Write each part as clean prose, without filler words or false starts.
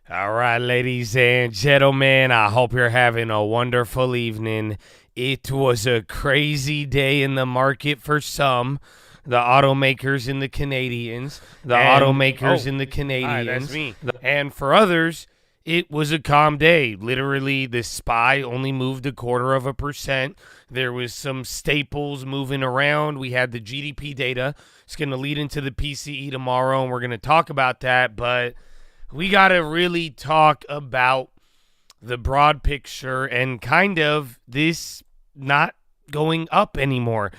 All right, ladies and gentlemen, I hope you're having a wonderful evening. It was a crazy day in the market for some, the automakers and the Canadians, Hi, that's me. and for others, it was a calm day. Literally, the SPY only moved 0.25%. There was some staples moving around. We had the GDP data. It's going to lead into the PCE tomorrow, and we're going to talk about that, but we got to really talk about the broad picture and kind of this not going up anymore.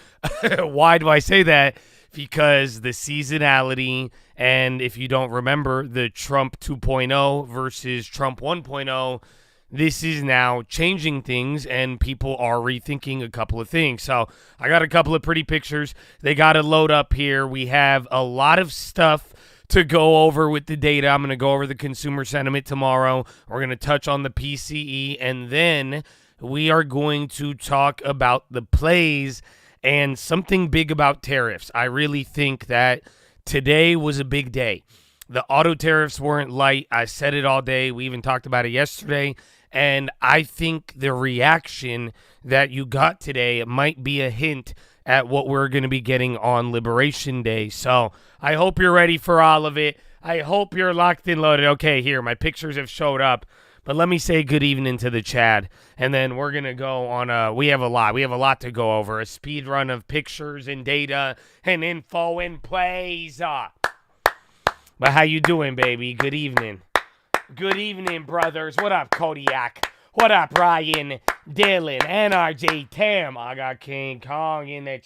Why do I say that? Because the seasonality, and if you don't remember, the Trump 2.0 versus Trump 1.0, this is now changing things and people are rethinking a couple of things. So I got a couple of pretty pictures. They got to load up here. We have a lot of stuff to go over with the data. I'm going to go over the consumer sentiment tomorrow. We're going to touch on the PCE, and then we are going to talk about the plays and something big about tariffs. I really think that today was a big day. The auto tariffs weren't light. I said it all day. We even talked about it yesterday. And I think the reaction that you got today might be a hint at what we're going to be getting on Liberation Day. So I hope you're ready for all of it. I hope you're locked and loaded. Okay, here, my pictures have showed up. But let me say good evening to the Chad. And then we're going to go on we have a lot. We have a lot to go over. A speed run of pictures and data and info and plays. But how you doing, baby? Good evening. Good evening, brothers. What up, Kodiak? What up, Ryan, Dylan, NRJ, Tam? I got King Kong in there.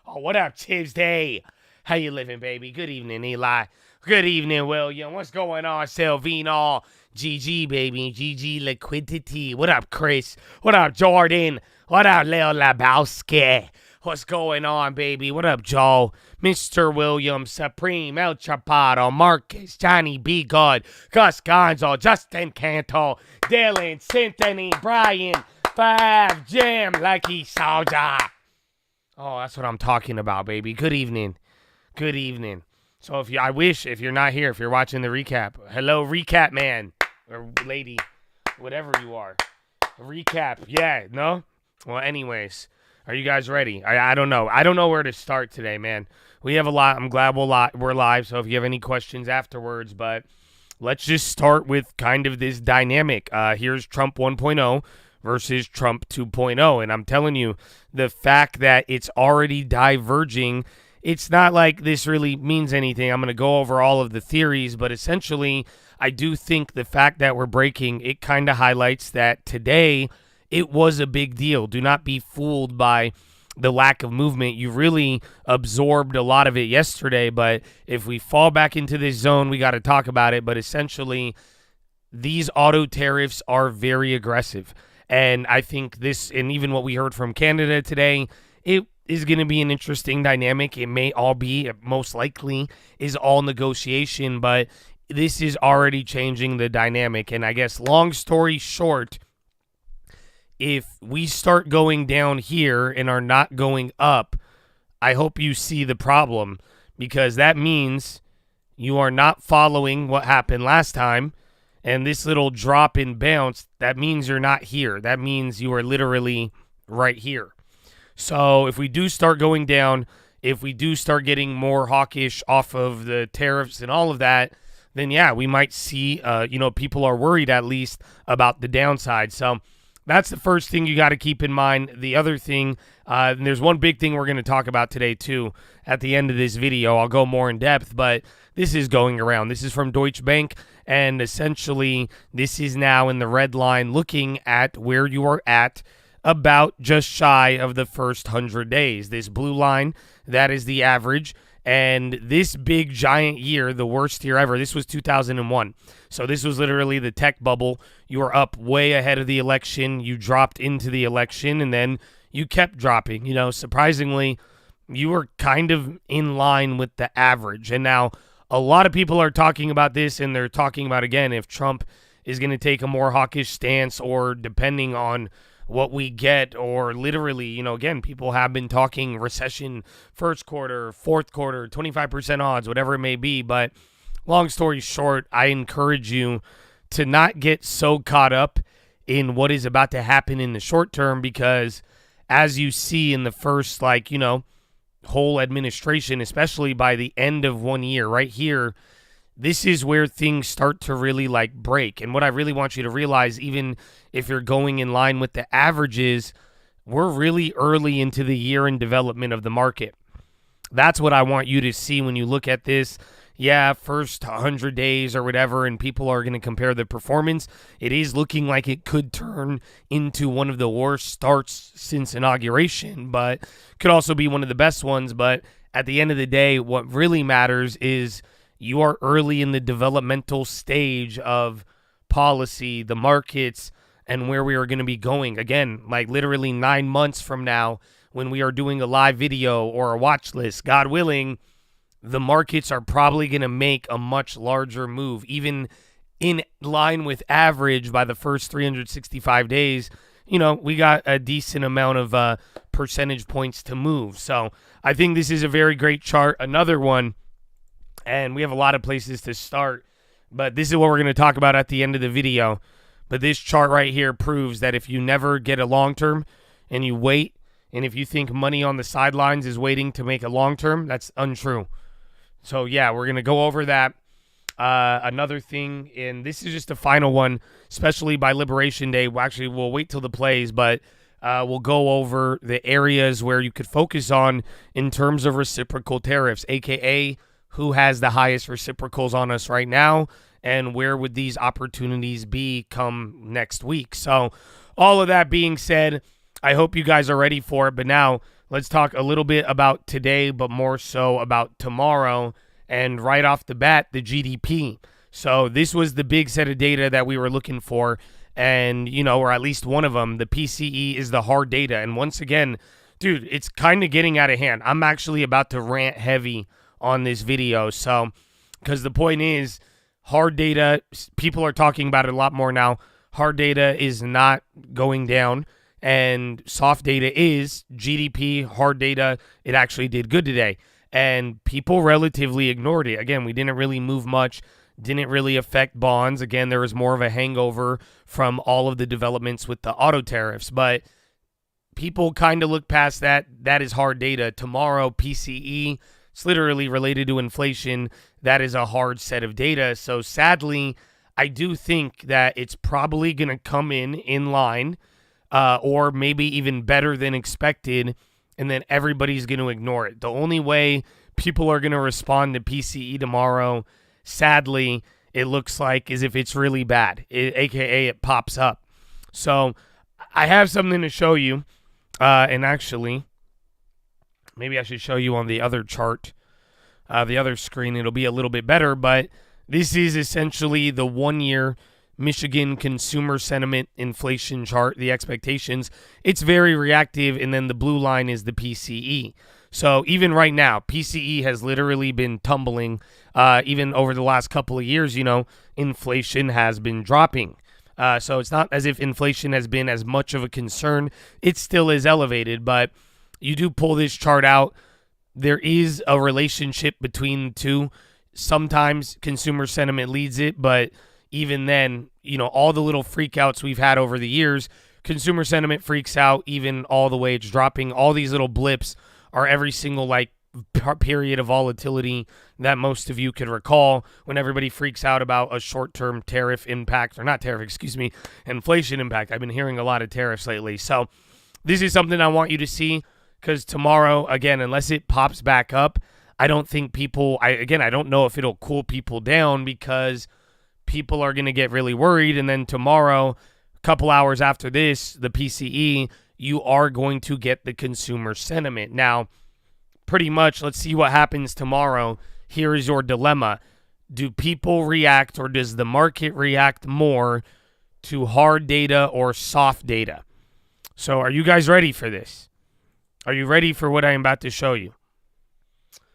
Oh, what up, Tuesday? How you living, baby? Good evening, Eli. Good evening, William. What's going on, Selvino? GG, baby. GG liquidity. What up, Chris? What up, Jordan? What up, Lil Lebowski? What's going on, baby? What up, Joe? Mr. Williams, Supreme, El Chapato, Marcus, Johnny B. God, Gus Gonzo, Justin Canto, Dylan, Symphony, Brian, Five, Jim, Lucky Soldier. Oh, that's what I'm talking about, baby. Good evening. Good evening. So if you're not here, if you're watching the recap, hello, recap man or lady, whatever you are. Recap. Yeah, no? Well, anyways. Are you guys ready? I don't know. I don't know where to start today, man. We have a lot. I'm glad we're live, so if you have any questions afterwards, but let's just start with kind of this dynamic. Here's Trump 1.0 versus Trump 2.0, and I'm telling you, the fact that it's already diverging, it's not like this really means anything. I'm going to go over all of the theories, but essentially, I do think the fact that we're breaking, it kind of highlights that today it was a big deal. Do not be fooled by the lack of movement. You really absorbed a lot of it yesterday, but if we fall back into this zone, we got to talk about it. But essentially, these auto tariffs are very aggressive. And I think this, and even what we heard from Canada today, it is going to be an interesting dynamic. It may all be, it most likely is all negotiation, but this is already changing the dynamic. And I guess long story short, if we start going down here and are not going up, I hope you see the problem, because that means you are not following what happened last time. And this little drop in bounce, that means you're not here. That means you are literally right here. So if we do start going down, if we do start getting more hawkish off of the tariffs and all of that, then yeah, we might see, people are worried at least about the downside. So that's the first thing you got to keep in mind. The other thing, and there's one big thing we're going to talk about today too at the end of this video. I'll go more in depth, but this is going around. This is from Deutsche Bank, and essentially this is now in the red line looking at where you are at about just shy of the first 100 days. This blue line, that is the average. And this big giant year, the worst year ever, this was 2001. So this was literally the tech bubble. You were up way ahead of the election. You dropped into the election, and then you kept dropping. Surprisingly, you were kind of in line with the average. And now a lot of people are talking about this, and they're talking about, again, if Trump is going to take a more hawkish stance, or depending on what we get, or literally, again, people have been talking recession first quarter, fourth quarter, 25% odds, whatever it may be. But long story short, I encourage you to not get so caught up in what is about to happen in the short term, because as you see in the first, whole administration, especially by the end of 1 year right here, this is where things start to really break. And what I really want you to realize, even if you're going in line with the averages, we're really early into the year in development of the market. That's what I want you to see when you look at this. Yeah, first 100 days or whatever, and people are going to compare the performance. It is looking like it could turn into one of the worst starts since inauguration, but could also be one of the best ones. But at the end of the day, what really matters is you are early in the developmental stage of policy, the markets, and where we are going to be going. Again, literally 9 months from now, when we are doing a live video or a watch list, God willing, the markets are probably going to make a much larger move, even in line with average by the first 365 days. We got a decent amount of percentage points to move. So I think this is a very great chart. Another one, and we have a lot of places to start, but this is what we're going to talk about at the end of the video. But this chart right here proves that if you never get a long-term and you wait, and if you think money on the sidelines is waiting to make a long-term, that's untrue. So, yeah, we're going to go over that. Another thing, and this is just a final one, especially by Liberation Day. Actually, we'll wait till the plays, but we'll go over the areas where you could focus on in terms of reciprocal tariffs, a.k.a. who has the highest reciprocals on us right now, and where would these opportunities be come next week. So, all of that being said, I hope you guys are ready for it. But now, let's talk a little bit about today, but more so about tomorrow. And right off the bat, the GDP. So this was the big set of data that we were looking for. And, or at least one of them, the PCE is the hard data. And once again, dude, it's kind of getting out of hand. I'm actually about to rant heavy on this video. So, because the point is, hard data, people are talking about it a lot more now. Hard data is not going down. And soft data is GDP, hard data. It actually did good today. And people relatively ignored it. Again, we didn't really move much, didn't really affect bonds. Again, there was more of a hangover from all of the developments with the auto tariffs. But people kind of look past that. That is hard data. Tomorrow, PCE, it's literally related to inflation. That is a hard set of data. So sadly, I do think that it's probably going to come in line. Or maybe even better than expected, and then everybody's going to ignore it. The only way people are going to respond to PCE tomorrow, sadly, it looks like, is if it's really bad, a.k.a. it pops up. So I have something to show you, and actually, maybe I should show you on the other chart, the other screen. It'll be a little bit better, but this is essentially the 1 year Michigan consumer sentiment inflation chart, the expectations. It's very reactive, and then the blue line is the PCE. So even right now, PCE has literally been tumbling. Even over the last couple of years, inflation has been dropping. So it's not as if inflation has been as much of a concern. It still is elevated, but you do pull this chart out, there is a relationship between the two. Sometimes consumer sentiment leads it, but even then, all the little freakouts we've had over the years, consumer sentiment freaks out even all the way it's dropping. All these little blips are every single period of volatility that most of you could recall when everybody freaks out about a short-term tariff impact, or not tariff, inflation impact. I've been hearing a lot of tariffs lately. So this is something I want you to see, because tomorrow, again, unless it pops back up, I don't think I don't know if it'll cool people down, because people are going to get really worried. And then tomorrow, a couple hours after this, the PCE, you are going to get the consumer sentiment. Now, pretty much, let's see what happens tomorrow. Here is your dilemma. Do people react, or does the market react more to hard data or soft data? So are you guys ready for this? Are you ready for what I'm about to show you?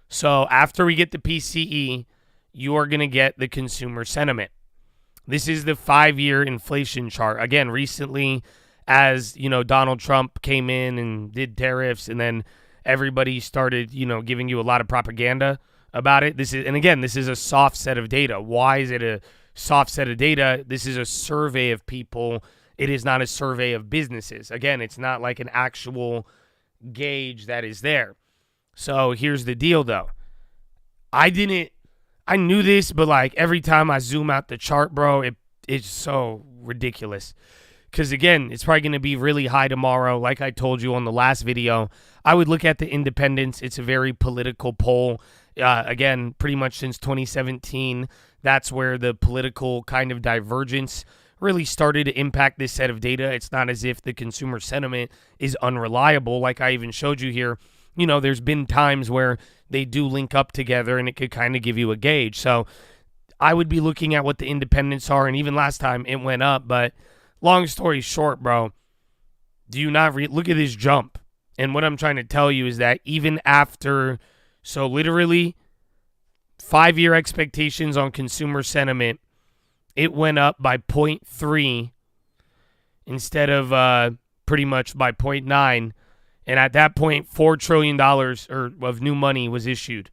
So after we get the PCE, you are going to get the consumer sentiment. This is the 5-year inflation chart. Again, recently, as Donald Trump came in and did tariffs, and then everybody started, giving you a lot of propaganda about it. This is a soft set of data. Why is it a soft set of data. This is a survey of people. It is not a survey of businesses. Again, it's not like an actual gauge that is there. So here's the deal, though. I knew this, but like every time I zoom out the chart, bro, it's so ridiculous. Because again, it's probably going to be really high tomorrow. Like I told you on the last video, I would look at the independents. It's a very political poll. Again, pretty much since 2017, that's where the political kind of divergence really started to impact this set of data. It's not as if the consumer sentiment is unreliable. Like I even showed you here, you know, there's been times where they do link up together and it could kind of give you a gauge. So I would be looking at what the independents are. And even last time it went up. But long story short, bro, do you not look at this jump? And what I'm trying to tell you is that even after, so literally 5-year expectations on consumer sentiment, it went up by 0.3 instead of pretty much by 0.9. And at that point, $4 trillion of new money was issued.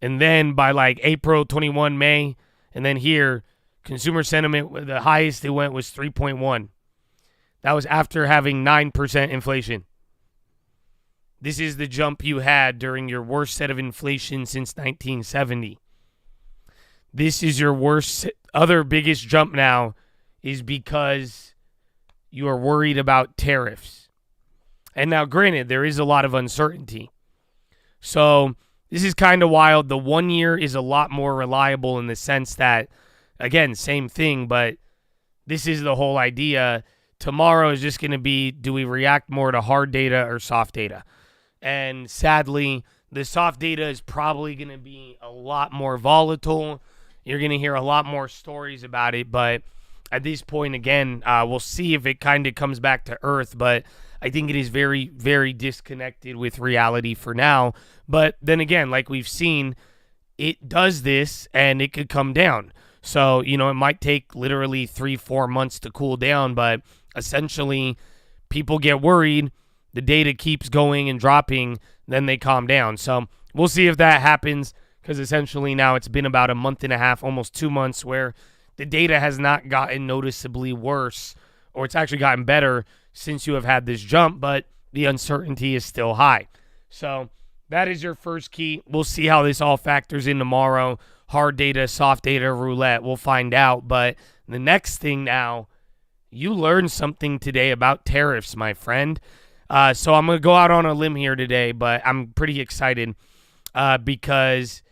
And then by like April 21, May, and then here, consumer sentiment, the highest it went was 3.1. That was after having 9% inflation. This is the jump you had during your worst set of inflation since 1970. This is your worst, other biggest jump now is because you are worried about tariffs. And now, granted, there is a lot of uncertainty. So this is kind of wild. The 1 year is a lot more reliable in the sense that, again, same thing, but this is the whole idea. Tomorrow is just going to be, do we react more to hard data or soft data? And sadly, the soft data is probably going to be a lot more volatile. You're going to hear a lot more stories about it, but at this point, again, we'll see if it kind of comes back to earth, but I think it is very, very disconnected with reality for now. But then again, like we've seen, it does this and it could come down. So, you know, it might take literally 3-4 months to cool down, but essentially people get worried, the data keeps going and dropping, then they calm down. So we'll see if that happens, because essentially now it's been about a month and a half, almost 2 months, where the data has not gotten noticeably worse, or it's actually gotten better since you have had this jump, but the uncertainty is still high. So that is your first key. We'll see how this all factors in tomorrow. Hard data, soft data, roulette. We'll find out. But the next thing now, you learned something today about tariffs, my friend. So I'm going to go out on a limb here today, but I'm pretty excited because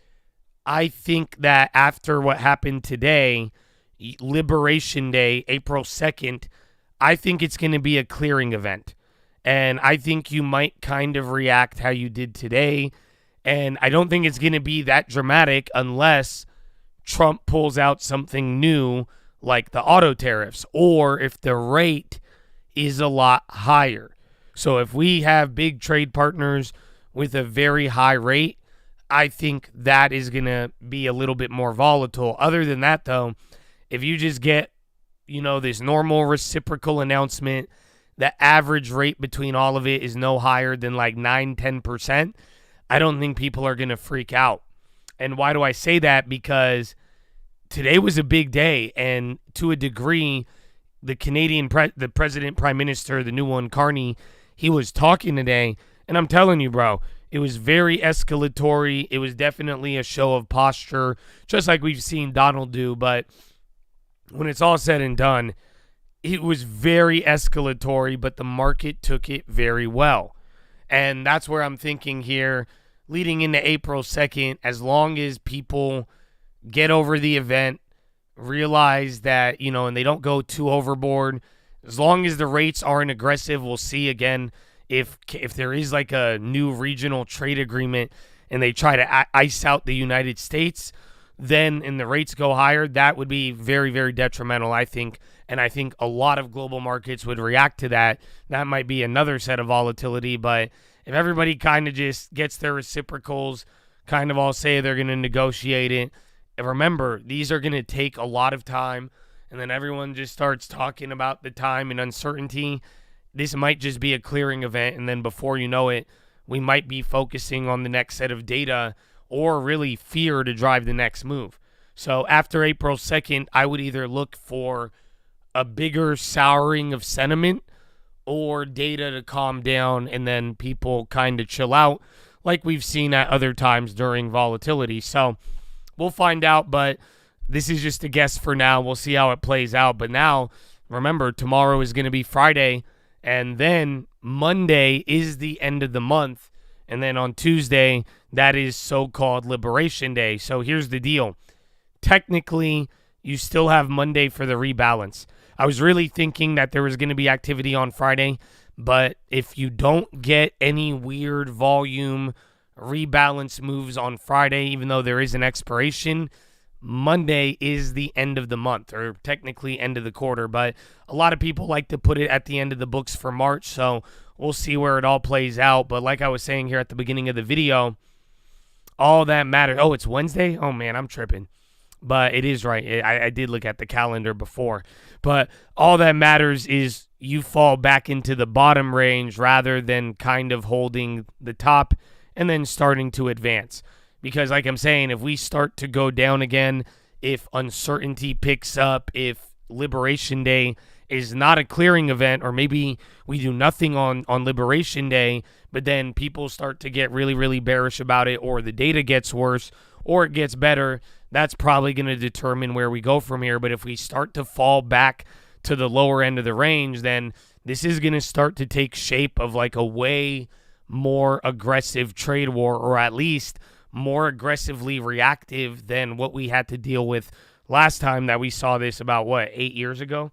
I think that after what happened today, Liberation Day, April 2nd, I think it's going to be a clearing event. And I think you might kind of react how you did today. And I don't think it's going to be that dramatic unless Trump pulls out something new like the auto tariffs, or if the rate is a lot higher. So if we have big trade partners with a very high rate, I think that is going to be a little bit more volatile. Other than that, though, if you just get, you know, this normal reciprocal announcement, the average rate between all of it is no higher than like 9-10%, I don't think people are going to freak out. And why do I say that? Because today was a big day, and to a degree, the Canadian the president, prime minister, the new one, Carney, he was talking today, and I'm telling you, bro, it was very escalatory. It was definitely a show of posture, just like we've seen Donald do, but when it's all said and done, it was very escalatory, but the market took it very well. And that's where I'm thinking here, leading into April 2nd, as long as people get over the event, realize that, you know, and they don't go too overboard, as long as the rates aren't aggressive, we'll see again if there is like a new regional trade agreement and they try to ice out the United States, then and the rates go higher, that would be very, very detrimental, I think. And I think a lot of global markets would react to that. That might be another set of volatility. But if everybody kind of just gets their reciprocals, kind of all say they're going to negotiate it, and remember, these are going to take a lot of time, and then everyone just starts talking about the time and uncertainty, this might just be a clearing event. And then before you know it, we might be focusing on the next set of data or really fear to drive the next move. So after April 2nd, I would either look for a bigger souring of sentiment or data to calm down and then people kind of chill out like we've seen at other times during volatility. So we'll find out, but this is just a guess for now. We'll see how it plays out. But now, remember, tomorrow is going to be Friday, and then Monday is the end of the month. And then on Tuesday, that is so-called Liberation Day. So here's the deal. Technically, you still have Monday for the rebalance. I was really thinking that there was going to be activity on Friday, but if you don't get any weird volume rebalance moves on Friday, even though there is an expiration, Monday is the end of the month, or technically end of the quarter, but a lot of people like to put it at the end of the books for March, so we'll see where it all plays out. But like I was saying here at the beginning of the video, all that matters. Oh, it's Wednesday? Oh, man, I'm tripping. But it is right. I did look at the calendar before. But all that matters is you fall back into the bottom range rather than kind of holding the top and then starting to advance. Because like I'm saying, if we start to go down again, if uncertainty picks up, if Liberation Day is not a clearing event, or maybe we do nothing on Liberation Day, but then people start to get really, really bearish about it, or the data gets worse, or it gets better, that's probably going to determine where we go from here. But if we start to fall back to the lower end of the range, then this is going to start to take shape of like a way more aggressive trade war, or at least more aggressively reactive than what we had to deal with last time that we saw this about, 8 years ago?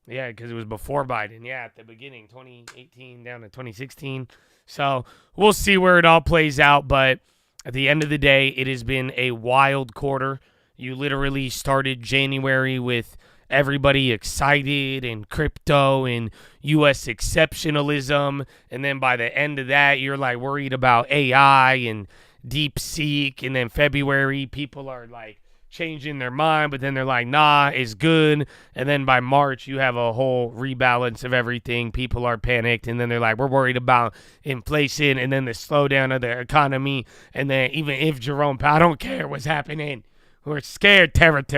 Yeah, because it was before Biden. Yeah, at the beginning, 2018 down to 2016. So we'll see where it all plays out, but at the end of the day, it has been a wild quarter. You literally started January with everybody excited and crypto and U.S. exceptionalism, and then by the end of that, you're like worried about AI and DeepSeek, and then February, people are like changing their mind, but then they're like, nah, it's good. And then by March, you have a whole rebalance of everything. People are panicked, and then they're like, we're worried about inflation, and then the slowdown of the economy. And then even if Jerome Powell, I don't care what's happening, we're scared. Tariff.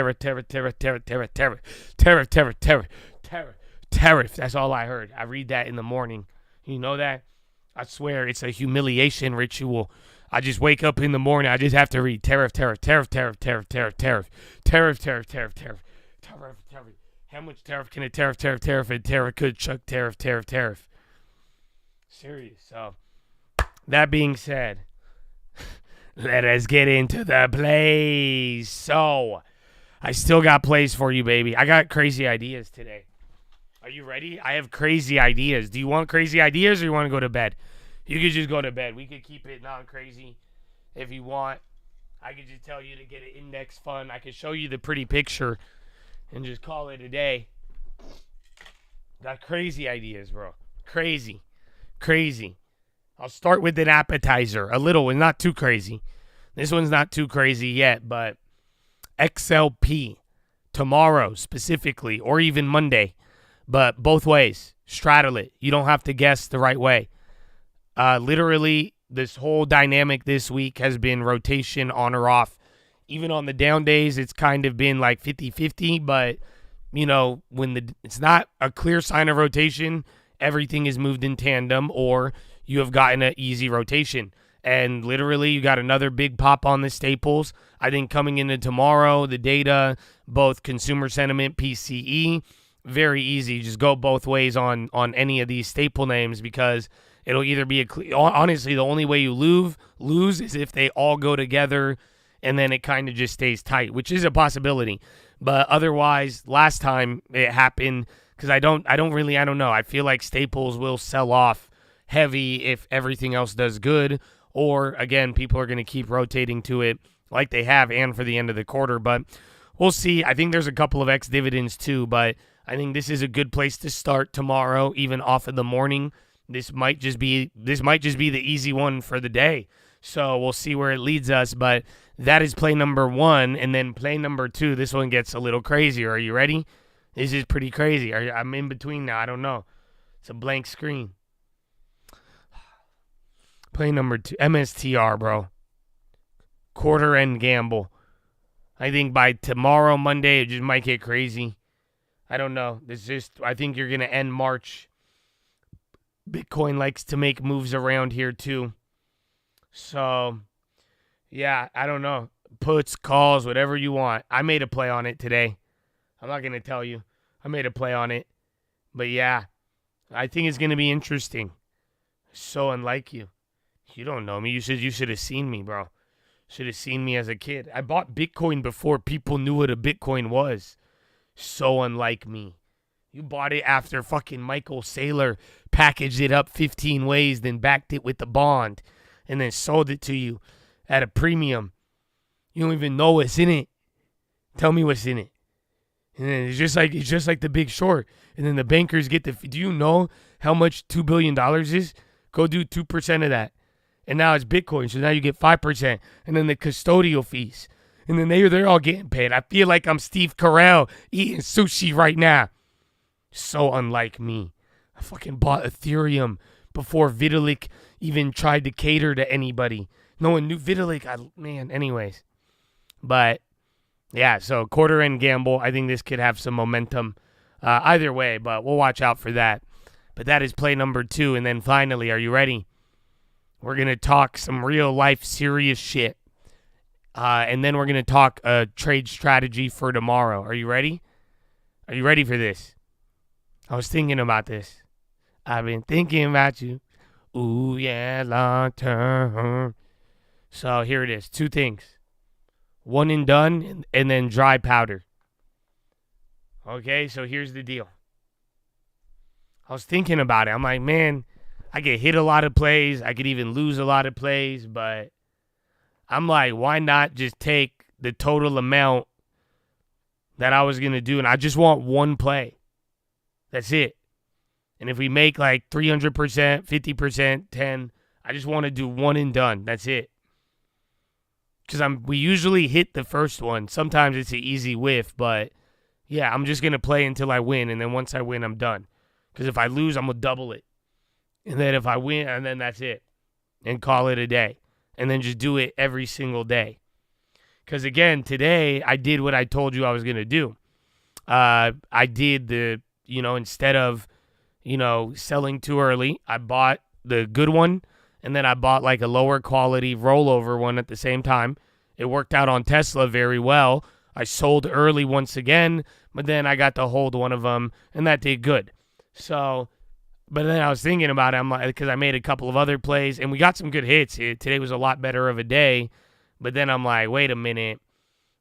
That's all I heard. I read that in the morning. You know that? I swear it's a humiliation ritual. I just wake up in the morning. I just have to read tariff. How much tariff can a tariff, and tariff could chuck tariff. Serious. So, that being said, let us get into the plays. So, I still got plays for you, baby. I got crazy ideas today. Are you ready? I have crazy ideas. Do you want crazy ideas, or you want to go to bed? You could just go to bed. We could keep it non-crazy if you want. I could just tell you to get an index fund. I could show you the pretty picture and just call it a day. Got crazy ideas, bro. Crazy. I'll start with an appetizer. A little one, not too crazy. This one's not too crazy yet, but XLP tomorrow specifically, or even Monday, but both ways. Straddle it. You don't have to guess the right way. Literally, this whole dynamic this week has been rotation on or off. Even on the down days, it's kind of been like 50-50, but, when it's not a clear sign of rotation, everything is moved in tandem, or you have gotten an easy rotation. And literally, you got another big pop on the staples. I think coming into tomorrow, the data, both consumer sentiment, PCE, very easy. Just go both ways on any of these staple names, because it'll either be honestly, the only way you lose is if they all go together and then it kind of just stays tight, which is a possibility. But otherwise, last time it happened, because I don't know. I feel like staples will sell off heavy if everything else does good, or again, people are going to keep rotating to it like they have and for the end of the quarter. But we'll see. I think there's a couple of X dividends too, but I think this is a good place to start tomorrow, even off of the morning. This might just be the easy one for the day. So we'll see where it leads us. But that is play number one. And then play number two, this one gets a little crazier. Are you ready? This is pretty crazy. I'm in between now. I don't know. It's a blank screen. Play number two, MSTR, bro. Quarter end gamble. I think by tomorrow, Monday, it just might get crazy. I don't know. I think you're going to end March. Bitcoin likes to make moves around here too. So, yeah, I don't know. Puts, calls, whatever you want. I made a play on it today. I'm not going to tell you. I made a play on it. But yeah, I think it's going to be interesting. So unlike you. You don't know me. You should have seen me, bro. Should have seen me as a kid. I bought Bitcoin before people knew what a Bitcoin was. So unlike me. You bought it after fucking Michael Saylor packaged it up 15 ways, then backed it with the bond, and then sold it to you at a premium. You don't even know what's in it. Tell me what's in it. And then it's just like the Big Short. And then the bankers get do you know how much $2 billion is? Go do 2% of that. And now it's Bitcoin, so now you get 5%. And then the custodial fees. And then they're all getting paid. I feel like I'm Steve Carell eating sushi right now. So unlike me. I fucking bought Ethereum before Vitalik even tried to cater to anybody. No one knew Vitalik. Anyways. But, yeah, so quarter end gamble. I think this could have some momentum either way, but we'll watch out for that. But that is play number 2. And then finally, are you ready? We're going to talk some real life serious shit. And then we're going to talk a trade strategy for tomorrow. Are you ready? Are you ready for this? I was thinking about this. I've been thinking about you. Ooh, yeah, long term. So here it is. 2 things. One and done, and then dry powder. Okay, so here's the deal. I was thinking about it. I'm like, man, I could hit a lot of plays. I could even lose a lot of plays, but I'm like, why not just take the total amount that I was going to do, and I just want one play. That's it. And if we make like 300%, 50%, 10, I just want to do one and done. That's it. Because we usually hit the first one. Sometimes it's an easy whiff, but yeah, I'm just going to play until I win, and then once I win, I'm done. Because if I lose, I'm going to double it. And then if I win, and then that's it. And call it a day. And then just do it every single day. Because again, today, I did what I told you I was going to do. I did instead of, selling too early, I bought the good one. And then I bought like a lower quality rollover one at the same time. It worked out on Tesla very well. I sold early once again, but then I got to hold one of them, and that did good. So, but then I was thinking about it, I'm like, because I made a couple of other plays, and we got some good hits. Today was a lot better of a day, but then I'm like, wait a minute,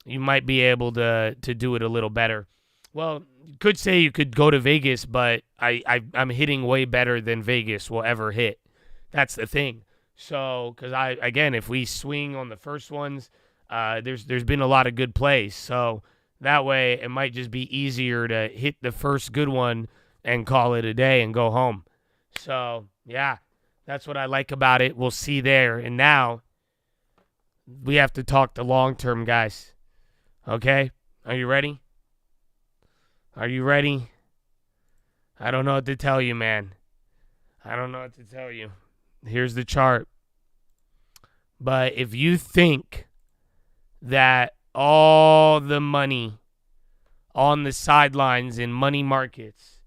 you might be able to do it a little better. Well, you could say you could go to Vegas, but I'm hitting way better than Vegas will ever hit. That's the thing. So, because if we swing on the first ones, there's been a lot of good plays. So that way it might just be easier to hit the first good one and call it a day and go home. So, yeah, that's what I like about it. We'll see there. And now we have to talk the long term, guys. Okay? Are you ready? Are you ready? I don't know what to tell you, man. I don't know what to tell you. Here's the chart. But if you think that all the money on the sidelines in money markets,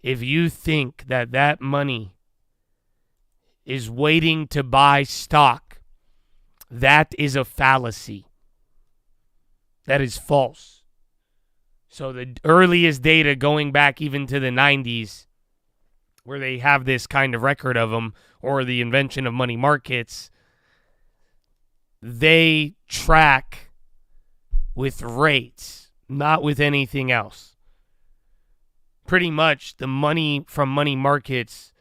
if you think that money is waiting to buy stock, that is a fallacy. That is false. So the earliest data going back even to the 90s, where they have this kind of record of them, or the invention of money markets, they track with rates, not with anything else. Pretty much the money from money markets,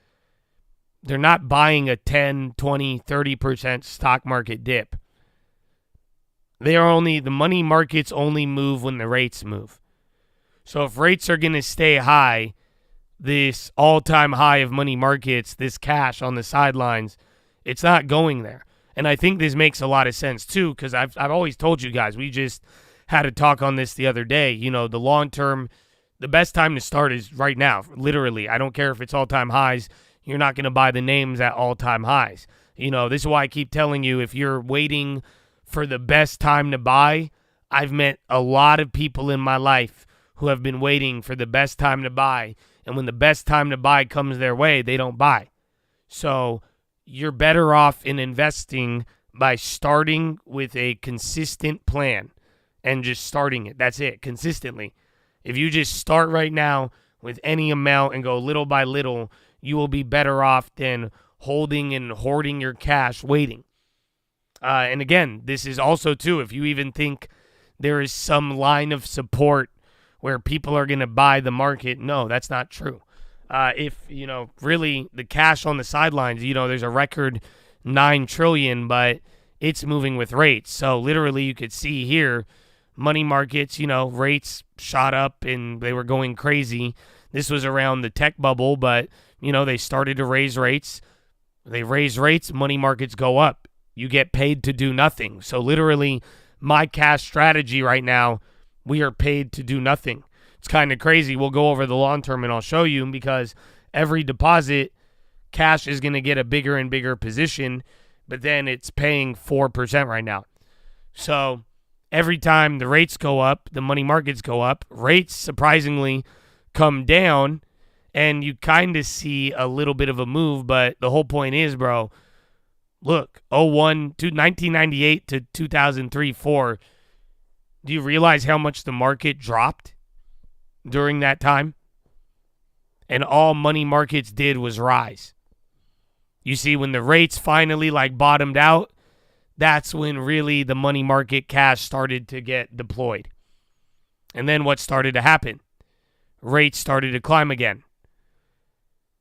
they're not buying a 10, 20, 30% stock market dip. The money markets only move when the rates move. So if rates are going to stay high, this all-time high of money markets, this cash on the sidelines, it's not going there. And I think this makes a lot of sense too, because I've always told you guys, we just had a talk on this the other day. The long-term, the best time to start is right now, literally. I don't care if it's all-time highs. You're not going to buy the names at all-time highs. This is why I keep telling you, if you're waiting for the best time to buy, I've met a lot of people in my life who have been waiting for the best time to buy. And when the best time to buy comes their way, they don't buy. So you're better off in investing by starting with a consistent plan and just starting it. That's it, consistently. If you just start right now with any amount and go little by little, you will be better off than holding and hoarding your cash waiting. And again, this is also, too, if you even think there is some line of support where people are going to buy the market, no, that's not true. If, really the cash on the sidelines, there's a record $9 trillion, but it's moving with rates. So literally you could see here, money markets, rates shot up and they were going crazy. This was around the tech bubble, but, they started to raise rates. They raise rates, money markets go up. You get paid to do nothing. So literally my cash strategy right now, we are paid to do nothing. It's kind of crazy. We'll go over the long term and I'll show you, because every deposit, cash is going to get a bigger and bigger position, but then it's paying 4% right now. So every time the rates go up, the money markets go up, rates surprisingly come down, and you kind of see a little bit of a move. But the whole point is, bro, look, 1998 to 2003-4, do you realize how much the market dropped during that time? And all money markets did was rise. You see, when the rates finally bottomed out, that's when really the money market cash started to get deployed. And then what started to happen? Rates started to climb again.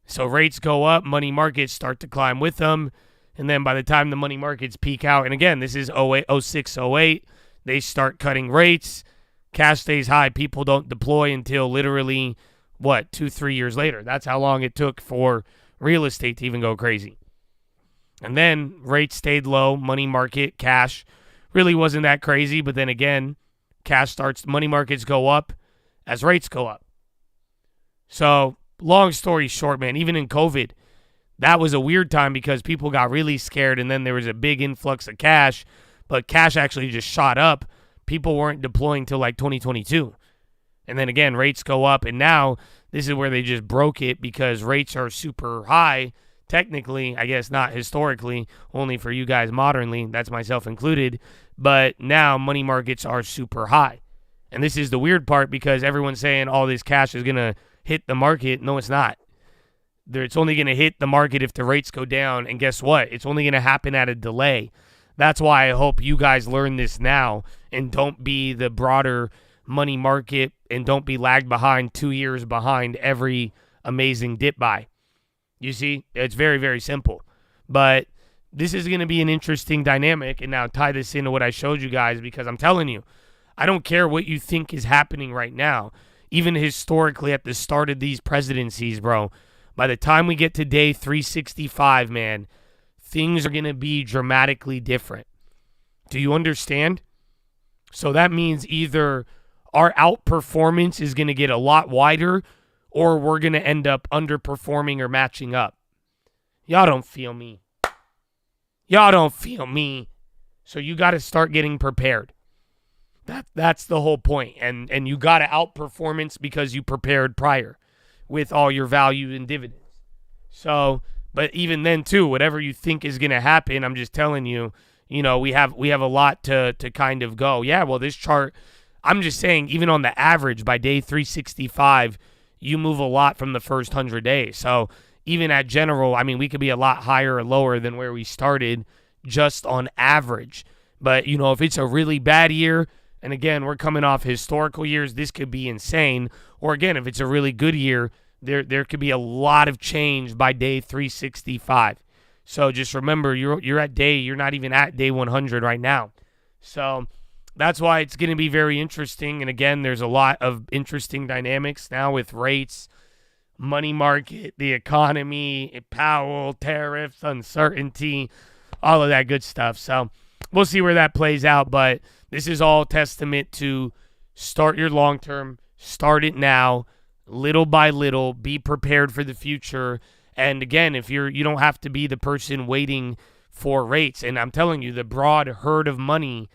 So rates go up, money markets start to climb with them. And then by the time the money markets peak out, and again, this is 06, 08, they start cutting rates. Cash stays high. People don't deploy until literally, 2-3 years later. That's how long it took for real estate to even go crazy. And then rates stayed low. Money market, cash really wasn't that crazy. But then again, money markets go up as rates go up. So long story short, man, even in COVID, that was a weird time because people got really scared, and then there was a big influx of cash, but cash actually just shot up. People weren't deploying till 2022. And then again, rates go up, and now this is where they just broke it because rates are super high. Technically, I guess not historically, only for you guys modernly, that's myself included, but now money markets are super high. And this is the weird part because everyone's saying all this cash is going to hit the market. No, it's not. It's only going to hit the market if the rates go down, and guess what? It's only going to happen at a delay. That's why I hope you guys learn this now and don't be the broader money market and don't be lagged behind 2 years behind every amazing dip buy. You see, it's very, very simple. But this is going to be an interesting dynamic, and now tie this into what I showed you guys, because I'm telling you, I don't care what you think is happening right now. Even historically at the start of these presidencies, bro, by the time we get to day 365, man, things are going to be dramatically different. Do you understand? So that means either our outperformance is going to get a lot wider, or we're going to end up underperforming or matching up. Y'all don't feel me. Y'all don't feel me. So you got to start getting prepared. That's the whole point. And you got to outperformance because you prepared prior with all your value and dividends. So, but even then too, whatever you think is going to happen, I'm just telling you, we have a lot to kind of go. Yeah, well, this chart, I'm just saying, even on the average by day 365, you move a lot from the first 100 days. So even at general, I mean, we could be a lot higher or lower than where we started just on average. But, if it's a really bad year, and again, we're coming off historical years, this could be insane. Or again, if it's a really good year, there could be a lot of change by day 365. So just remember, you're not even at day 100 right now. So that's why it's going to be very interesting. And again, there's a lot of interesting dynamics now with rates, money market, the economy, Powell, tariffs, uncertainty, all of that good stuff. So we'll see where that plays out. But this is all testament to start your long term, start it now, little by little, be prepared for the future. And again, if you don't have to be the person waiting for rates. And I'm telling you, the broad herd of money,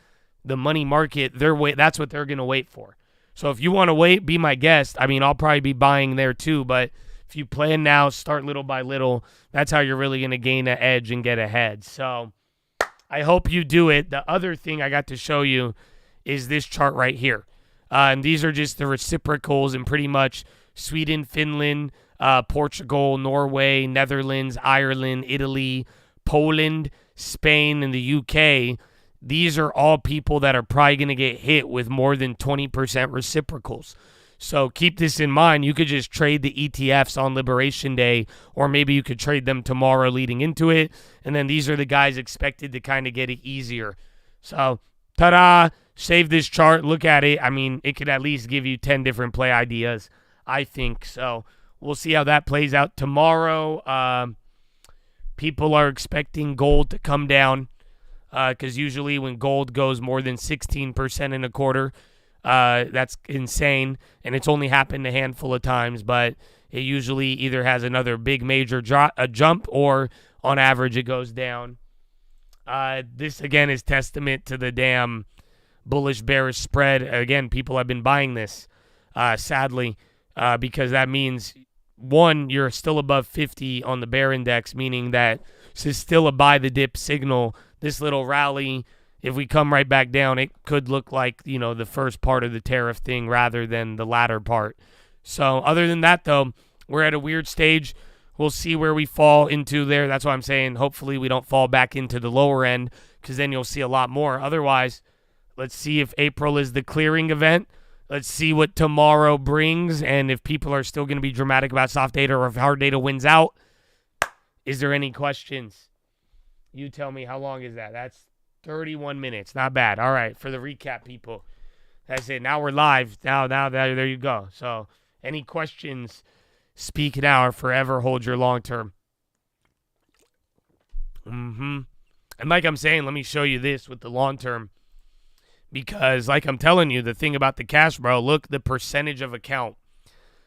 the money market, that's what they're going to wait for. So if you want to wait, be my guest. I mean, I'll probably be buying there too, but if you plan now, start little by little, that's how you're really going to gain an edge and get ahead. So I hope you do it. The other thing I got to show you is this chart right here. And these are just the reciprocals in pretty much Sweden, Finland, Portugal, Norway, Netherlands, Ireland, Italy, Poland, Spain, and the UK. These are all people that are probably going to get hit with more than 20% reciprocals. So keep this in mind. You could just trade the ETFs on Liberation Day, or maybe you could trade them tomorrow leading into it. And then these are the guys expected to kind of get it easier. So, ta-da, save this chart, look at it. I mean, it could at least give you 10 different play ideas, I think. So we'll see how that plays out tomorrow. People are expecting gold to come down because usually when gold goes more than 16% in a quarter, that's insane, and it's only happened a handful of times, but it usually either has another big major jump or on average it goes down. This, again, is testament to the damn bullish bearish spread. Again, people have been buying this, sadly, because that means, one, you're still above 50 on the bear index, meaning that this is still a buy the dip signal. This little rally, if we come right back down, it could look like, the first part of the tariff thing rather than the latter part. So other than that, though, we're at a weird stage. We'll see where we fall into there. That's why I'm saying hopefully we don't fall back into the lower end, because then you'll see a lot more. Otherwise, let's see if April is the clearing event. Let's see what tomorrow brings, and if people are still going to be dramatic about soft data or if hard data wins out. Is there any questions? You tell me. How long is that? That's 31 minutes. Not bad. All right, for the recap, people. That's it. Now we're live. Now there you go. So any questions, speak now or forever hold your long term. And like I'm saying, let me show you this with the long term. Because like I'm telling you, the thing about the cash, bro, look, the percentage of account.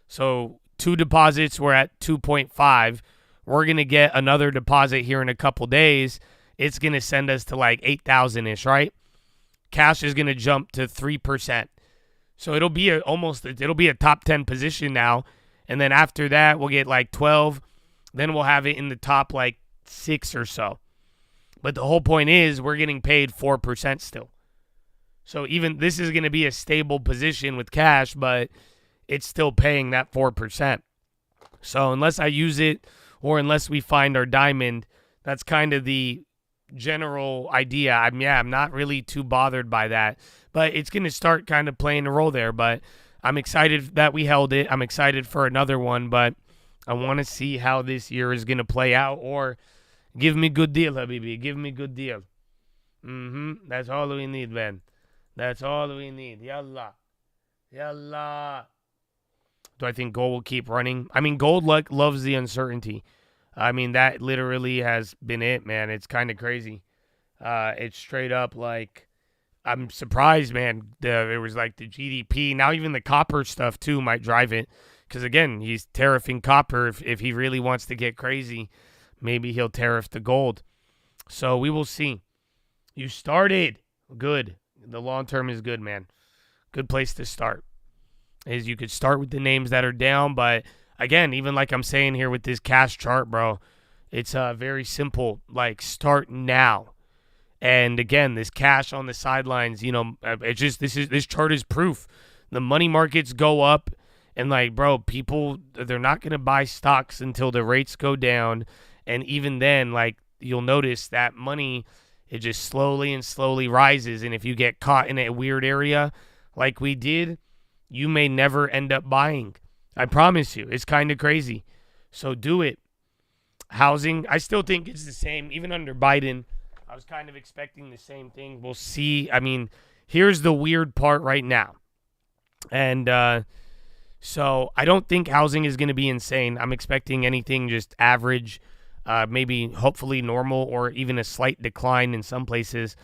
So 2 deposits, we're at 2.5. We're going to get another deposit here in a couple days. It's going to send us to like 8,000-ish, right? Cash is going to jump to 3%. So it'll be a top 10 position now. And then after that, we'll get like 12. Then we'll have it in the top like 6 or so. But the whole point is we're getting paid 4% still. So even this is going to be a stable position with cash, but it's still paying that 4%. So unless I use it or unless we find our diamond, that's kind of the general idea. I'm not really too bothered by that, but it's going to start kind of playing a role there. But I'm excited that we held it. I'm excited for another one, but I want to see how this year is going to play out. Or give me good deal, Habibi. Give me good deal. That's all we need, man. That's all we need. Yallah. Yallah. Do I think gold will keep running? I mean, gold loves the uncertainty. I mean, that literally has been it, man. It's kind of crazy. It's straight up like, I'm surprised, man. It was like the GDP. Now even the copper stuff, too, might drive it. Because, again, he's tariffing copper. If he really wants to get crazy, maybe he'll tariff the gold. So we will see. You started. Good. The long term is good, man. Good place to start. Is you could start with the names that are down, but again, even like I'm saying here with this cash chart, bro, it's very simple. Like, start now. And again, this cash on the sidelines, it's just this chart is proof. The money markets go up, and like, bro, people, they're not gonna buy stocks until the rates go down, and even then, like, you'll notice that money, it just slowly and slowly rises. And if you get caught in a weird area like we did, you may never end up buying. I promise you. It's kind of crazy. So do it. Housing, I still think it's the same. Even under Biden, I was kind of expecting the same thing. We'll see. I mean, here's the weird part right now. And so I don't think housing is going to be insane. I'm expecting anything just average. Maybe hopefully normal or even a slight decline in some places.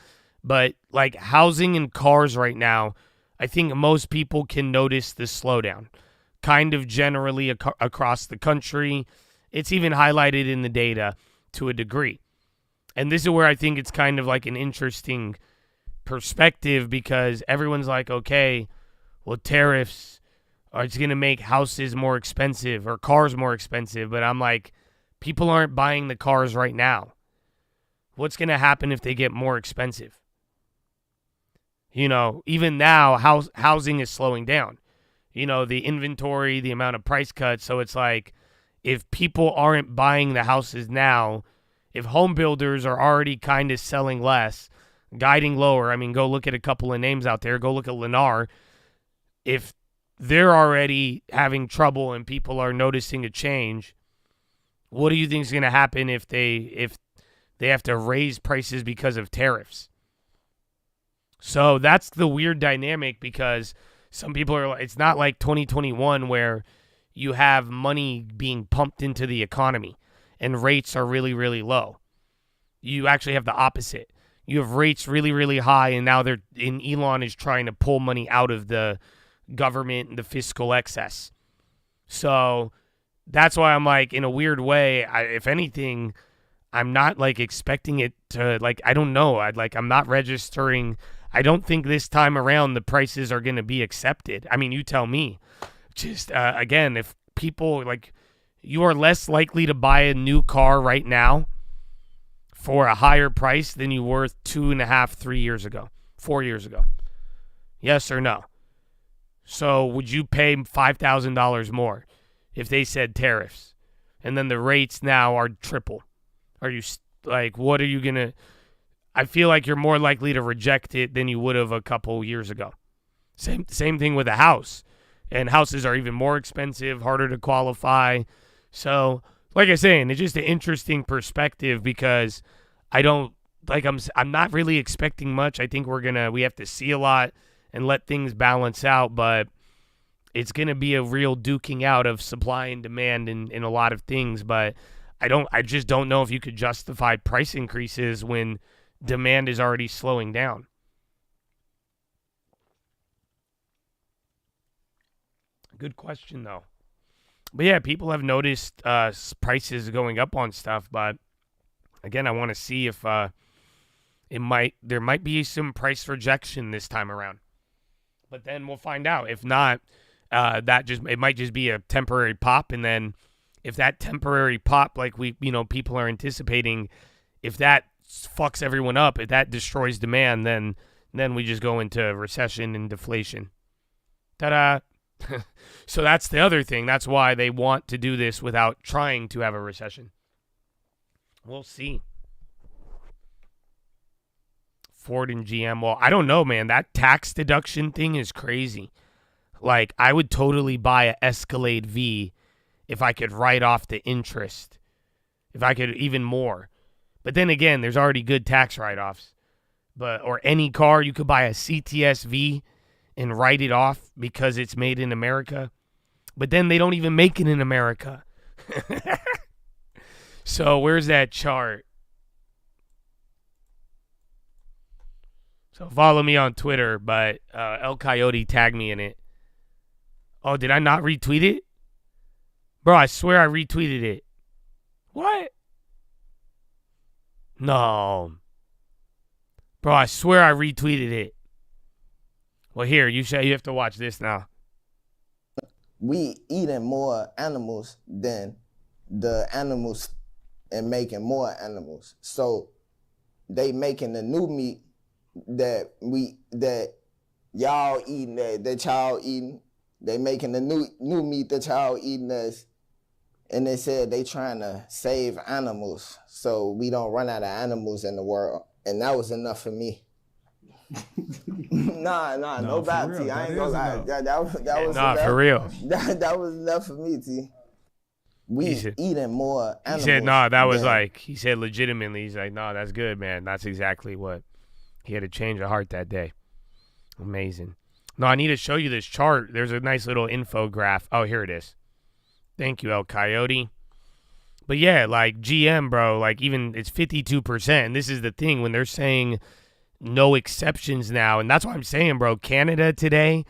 But like housing and cars right now, I think most people can notice the slowdown kind of generally across the country. It's even highlighted in the data to a degree. And this is where I think it's kind of like an interesting perspective, because everyone's like, okay, well, tariffs are it's going to make houses more expensive or cars more expensive. But I'm like, people aren't buying the cars right now. What's going to happen if they get more expensive? You know, even now, housing is slowing down. You know, the inventory, the amount of price cuts. So it's like, if people aren't buying the houses now, if home builders are already kind of selling less, guiding lower, I mean, go look at a couple of names out there. Go look at Lennar. If they're already having trouble and people are noticing a change, what do you think is going to happen if they have to raise prices because of tariffs? So that's the weird dynamic, because some people are like, it's not like 2021 where you have money being pumped into the economy and rates are really, really low. You actually have the opposite. You have rates really, really high, and now Elon is trying to pull money out of the government and the fiscal excess. So that's why I'm like, in a weird way, if anything, I'm not like expecting it to, like, I don't know. I'm not registering. I don't think this time around the prices are going to be accepted. I mean, you tell me. Just, again, if people, like, you are less likely to buy a new car right now for a higher price than you were 2.5, 3 years ago, 4 years ago. Yes or no? So would you pay $5,000 more if they said tariffs? And then the rates now are triple. Are you, like, what are you going to... I feel like you're more likely to reject it than you would have a couple years ago. Same thing with a house. And houses are even more expensive, harder to qualify. So, like I was saying, it's just an interesting perspective, because I don't, like, I'm not really expecting much. I think we have to see a lot and let things balance out, but it's going to be a real duking out of supply and demand in a lot of things. But I just don't know if you could justify price increases when demand is already slowing down. Good question, though. But yeah, people have noticed prices going up on stuff. But again, I want to see if there might be some price rejection this time around. But then we'll find out. If not, it might just be a temporary pop. And then if that temporary pop, like people are anticipating, if that fucks everyone up, if that destroys demand, then we just go into recession and deflation. Ta-da! So that's the other thing. That's why they want to do this without trying to have a recession. We'll see. Ford and GM. Well, I don't know, man. That tax deduction thing is crazy. Like, I would totally buy a Escalade V if I could write off the interest. If I could, even more. But then again, there's already good tax write-offs. Or any car, you could buy a CTS V and write it off because it's made in America. But then they don't even make it in America. So where's that chart? So follow me on Twitter, but El Coyote tagged me in it. Oh, did I not retweet it? Bro, I swear I retweeted it. What? No. Bro, I swear I retweeted it. Well, here, you have to watch this now. We eating more animals than the animals and making more animals. So they making the new meat that y'all eating, that y'all eating. They making the new meat that y'all eating us. And they said they trying to save animals so we don't run out of animals in the world. And that was enough for me. Nah, no bad, T. I ain't gonna lie. That was enough. For real. That was enough for me, T. We eating more animals. He said, that was like, he said legitimately, he's like, that's good, man. That's exactly what. He had a change of heart that day. Amazing. No, I need to show you this chart. There's a nice little infograph. Oh, here it is. Thank you, El Coyote. But yeah, like GM, bro, like even it's 52%. And this is the thing when they're saying no exceptions now. And that's what I'm saying, bro. Canada today,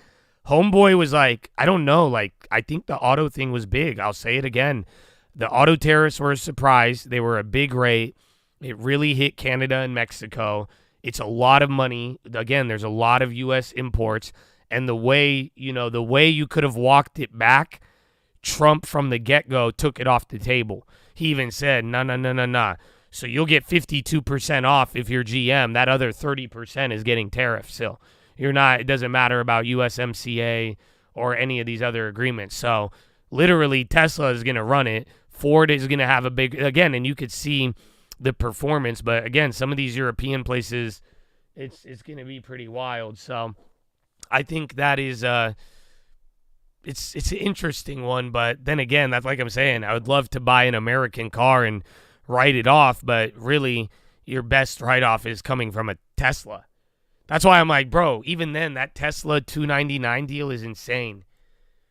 Homeboy was like, I don't know. Like, I think the auto thing was big. I'll say it again. The auto tariffs were a surprise. They were a big rate. It really hit Canada and Mexico. It's a lot of money. Again, there's a lot of U.S. imports. And the way you could have walked it back, Trump from the get-go took it off the table. He even said, no. So you'll get 52% off if you're GM. That other 30% is getting tariffs still. You're not, it doesn't matter about USMCA or any of these other agreements. So literally Tesla is going to run it. Ford is going to have a big, again, and you could see the performance. But again, some of these European places, it's going to be pretty wild. So I think that is, it's an interesting one. But then again, that's like I'm saying, I would love to buy an American car and write it off. But really, your best write-off is coming from a Tesla. That's why I'm like, bro, even then, that Tesla $299 deal is insane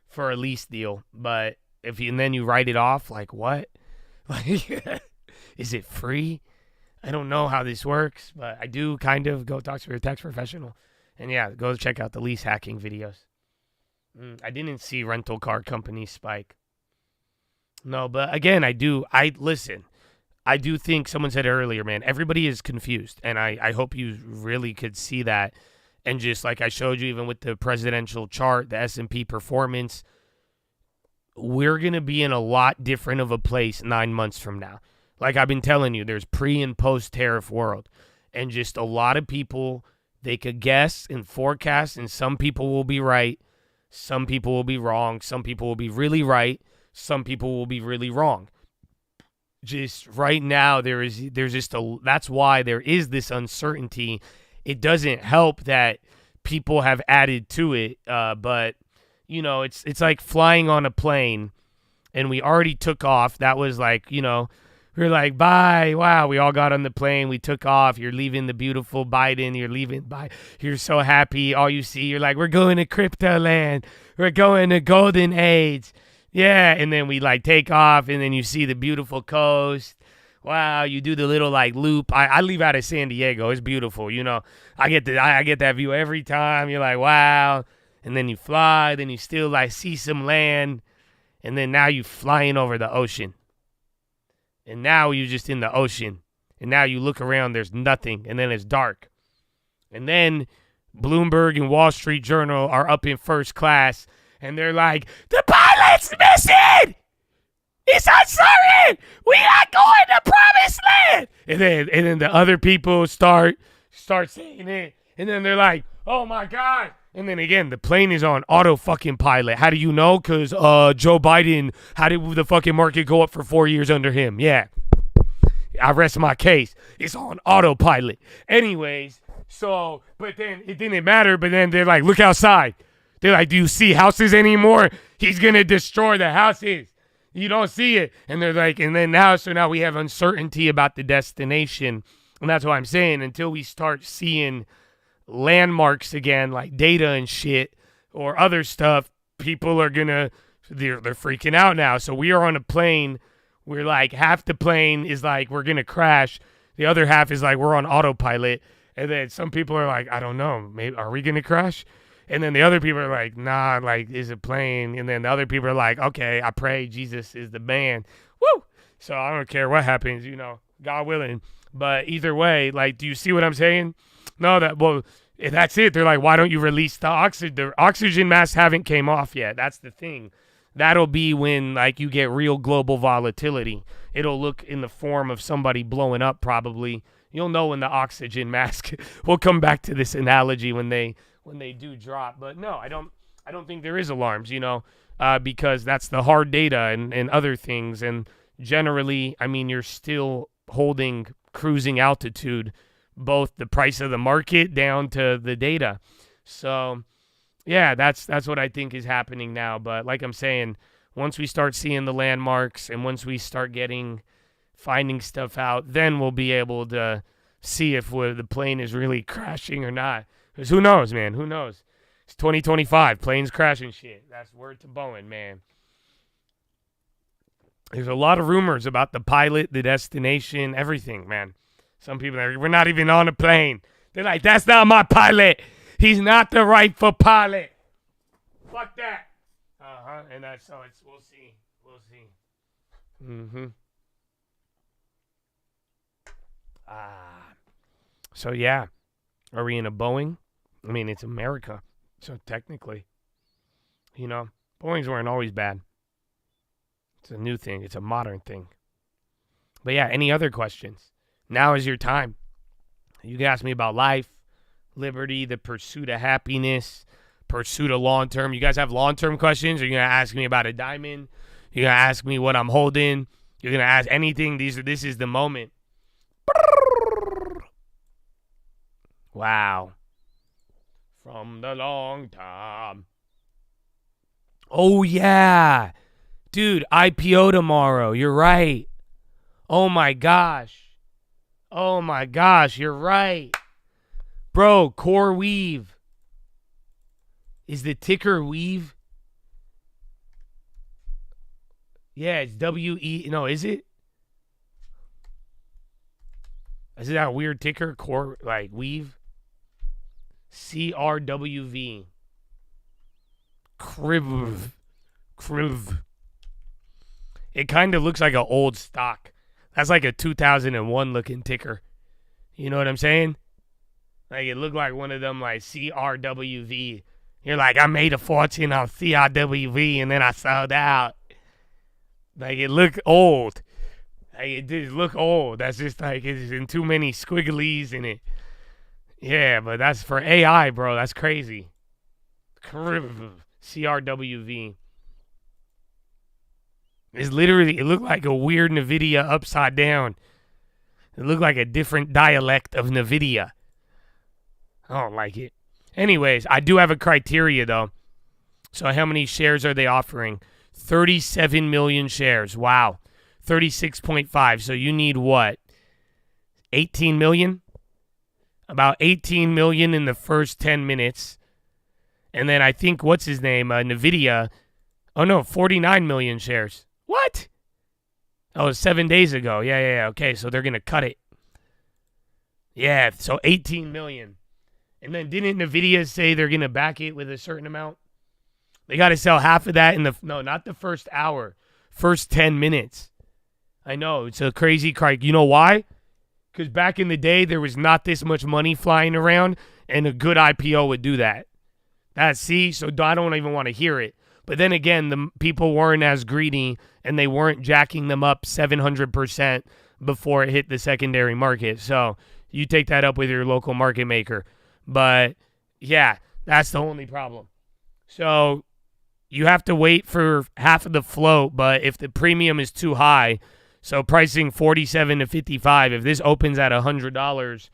for a lease deal. But and then you write it off, like what? Like, is it free? I don't know how this works, but I do kind of. Go talk to your tax professional. And yeah, go check out the lease hacking videos. I didn't see rental car companies spike. No, but again, listen. I do think someone said earlier, man, everybody is confused. And I hope you really could see that. And just like I showed you, even with the presidential chart, the S&P performance, we're going to be in a lot different of a place 9 months from now. Like I've been telling you, there's pre and post tariff world. And just a lot of people, they could guess and forecast, and some people will be right. Some people will be wrong. Some people will be really right. Some people will be really wrong. Just right now, that's why there is this uncertainty. It doesn't help that people have added to it, but it's like flying on a plane, and we already took off. That was like, we're like, bye, wow, we all got on the plane, we took off. You're leaving the beautiful Biden, you're leaving, bye, you're so happy. All you see, you're like, we're going to crypto land, we're going to golden age. Yeah, and then we like take off, and then you see the beautiful coast. Wow, you do the little like loop. I leave out of San Diego. It's beautiful, I get that view every time. You're like, wow, and then you fly. Then you still like see some land, and then now you flying over the ocean, and now you're just in the ocean, and now you look around. There's nothing, and then it's dark, and then Bloomberg and Wall Street Journal are up in first class. And they're like, the pilot's missing! He's uncertain! We are going to promised land! And then the other people start saying it. And then they're like, oh my God. And then again, the plane is on auto fucking pilot. How do you know? Because Joe Biden, how did the fucking market go up for 4 years under him? Yeah. I rest my case. It's on autopilot. Anyways, so, but then it didn't matter. But then they're like, look outside. They're like, do you see houses anymore? He's going to destroy the houses. You don't see it. And they're like, and then now we have uncertainty about the destination. And that's why I'm saying, until we start seeing landmarks again, like data and shit or other stuff, people are going to, they're freaking out now. So we are on a plane. We're like, half the plane is like, we're going to crash. The other half is like, we're on autopilot. And then some people are like, I don't know, maybe, are we going to crash? And then the other people are like, nah, like, is it playing? And then the other people are like, okay, I pray Jesus is the man. Woo! So I don't care what happens, God willing. But either way, like, do you see what I'm saying? No, that's it. They're like, why don't you release the oxygen? The oxygen masks haven't came off yet. That's the thing. That'll be when, like, you get real global volatility. It'll look in the form of somebody blowing up probably. You'll know when the oxygen mask, we'll come back to this analogy when they do drop. But no, I don't think there is alarms, because that's the hard data and other things. And generally, I mean, you're still holding cruising altitude, both the price of the market down to the data. So yeah, that's what I think is happening now. But like I'm saying, once we start seeing the landmarks and once we start finding stuff out, then we'll be able to see if the plane is really crashing or not. Because who knows, man? Who knows? It's 2025. Planes crashing shit. That's word to Bowen, man. There's a lot of rumors about the pilot, the destination, everything, man. Some people are, we're not even on a plane. They're like, that's not my pilot. He's not the rightful pilot. Fuck that. And that's so we'll see. Mm-hmm. So, yeah. Are we in a Boeing? I mean, it's America. So, technically, Boeings weren't always bad. It's a new thing. It's a modern thing. But, yeah, any other questions? Now is your time. You can ask me about life, liberty, the pursuit of happiness, pursuit of long-term. You guys have long-term questions? Are you going to ask me about a diamond? You're going to ask me what I'm holding? You're going to ask anything? This is the moment. Wow. From the long time. Oh, yeah. Dude, IPO tomorrow. You're right. Oh, my gosh. You're right. Bro, Core Weave. Is the ticker Weave? Yeah, it's W-E. No, is it? Is it that weird ticker? Core, like Weave? CRWV. Criv. It kind of looks like an old stock. That's like a 2001 looking ticker. You know what I'm saying? Like it looked like one of them like CRWV. You're like, I made a fortune on CRWV and then I sold out. Like it looked old. Like it did look old. That's just like it's in too many squigglies in it. Yeah, but that's for AI, bro. That's crazy. CRWV. It's literally, it looked like a weird NVIDIA upside down. It looked like a different dialect of NVIDIA. I don't like it. Anyways, I do have a criteria, though. So how many shares are they offering? 37 million shares. Wow. 36.5. So you need what? 18 million? About 18 million in the first 10 minutes. And then I think, what's his name? NVIDIA. Oh, no, 49 million shares. What? Oh, 7 days ago. Yeah. Okay, so they're going to cut it. Yeah, so 18 million. And then didn't NVIDIA say they're going to back it with a certain amount? They got to sell half of that in no, not the first hour. First 10 minutes. I know, it's a crazy cry. You know why? Because back in the day, there was not this much money flying around, and a good IPO would do that. So I don't even want to hear it. But then again, the people weren't as greedy, and they weren't jacking them up 700% before it hit the secondary market. So you take that up with your local market maker. But, yeah, that's the only problem. So you have to wait for half of the float, but if the premium is too high, so pricing 47 to 55, if this opens at $100,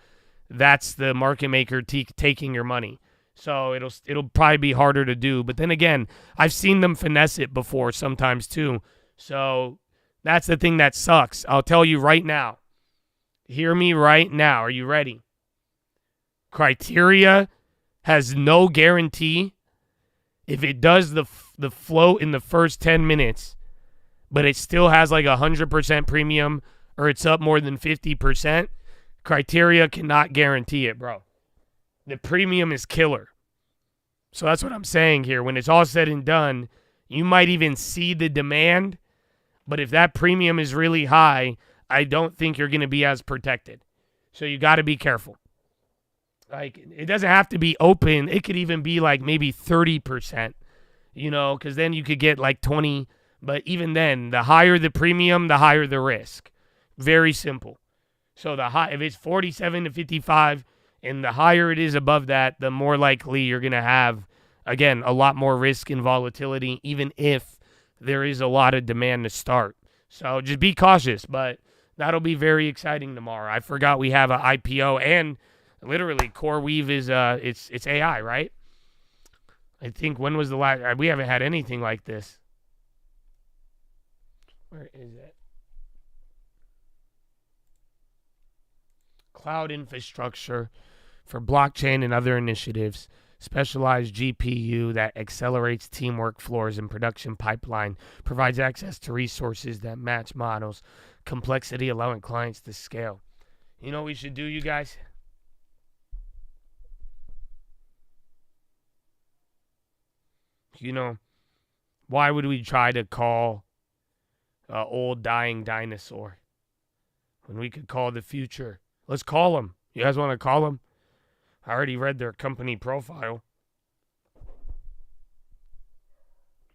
that's the market maker taking your money. So it'll probably be harder to do. But then again, I've seen them finesse it before sometimes too. So that's the thing that sucks. I'll tell you right now. Hear me right now. Are you ready? Criteria has no guarantee. If it does the float in the first 10 minutes, but it still has like 100% premium or it's up more than 50%, criteria cannot guarantee it, bro. The premium is killer. So that's what I'm saying here. When it's all said and done, you might even see the demand, but if that premium is really high, I don't think you're going to be as protected. So you got to be careful. Like, it doesn't have to be open. It could even be like maybe 30%, because then you could get like 20. But even then, the higher the premium, the higher the risk. Very simple. So if it's 47 to 55, and the higher it is above that, the more likely you're going to have, again, a lot more risk and volatility, even if there is a lot of demand to start. So just be cautious, but that'll be very exciting tomorrow. I forgot we have an IPO, and literally CoreWeave is it's AI, right? I think when was the last? We haven't had anything like this. Where is it? Cloud infrastructure for blockchain and other initiatives. Specialized GPU that accelerates teamwork floors and production pipeline. Provides access to resources that match models. Complexity, allowing clients to scale. You know what we should do, you guys? Why would we try to call an old dying dinosaur when we could call the future Let's call them. You guys want to call them? I already read their company profile.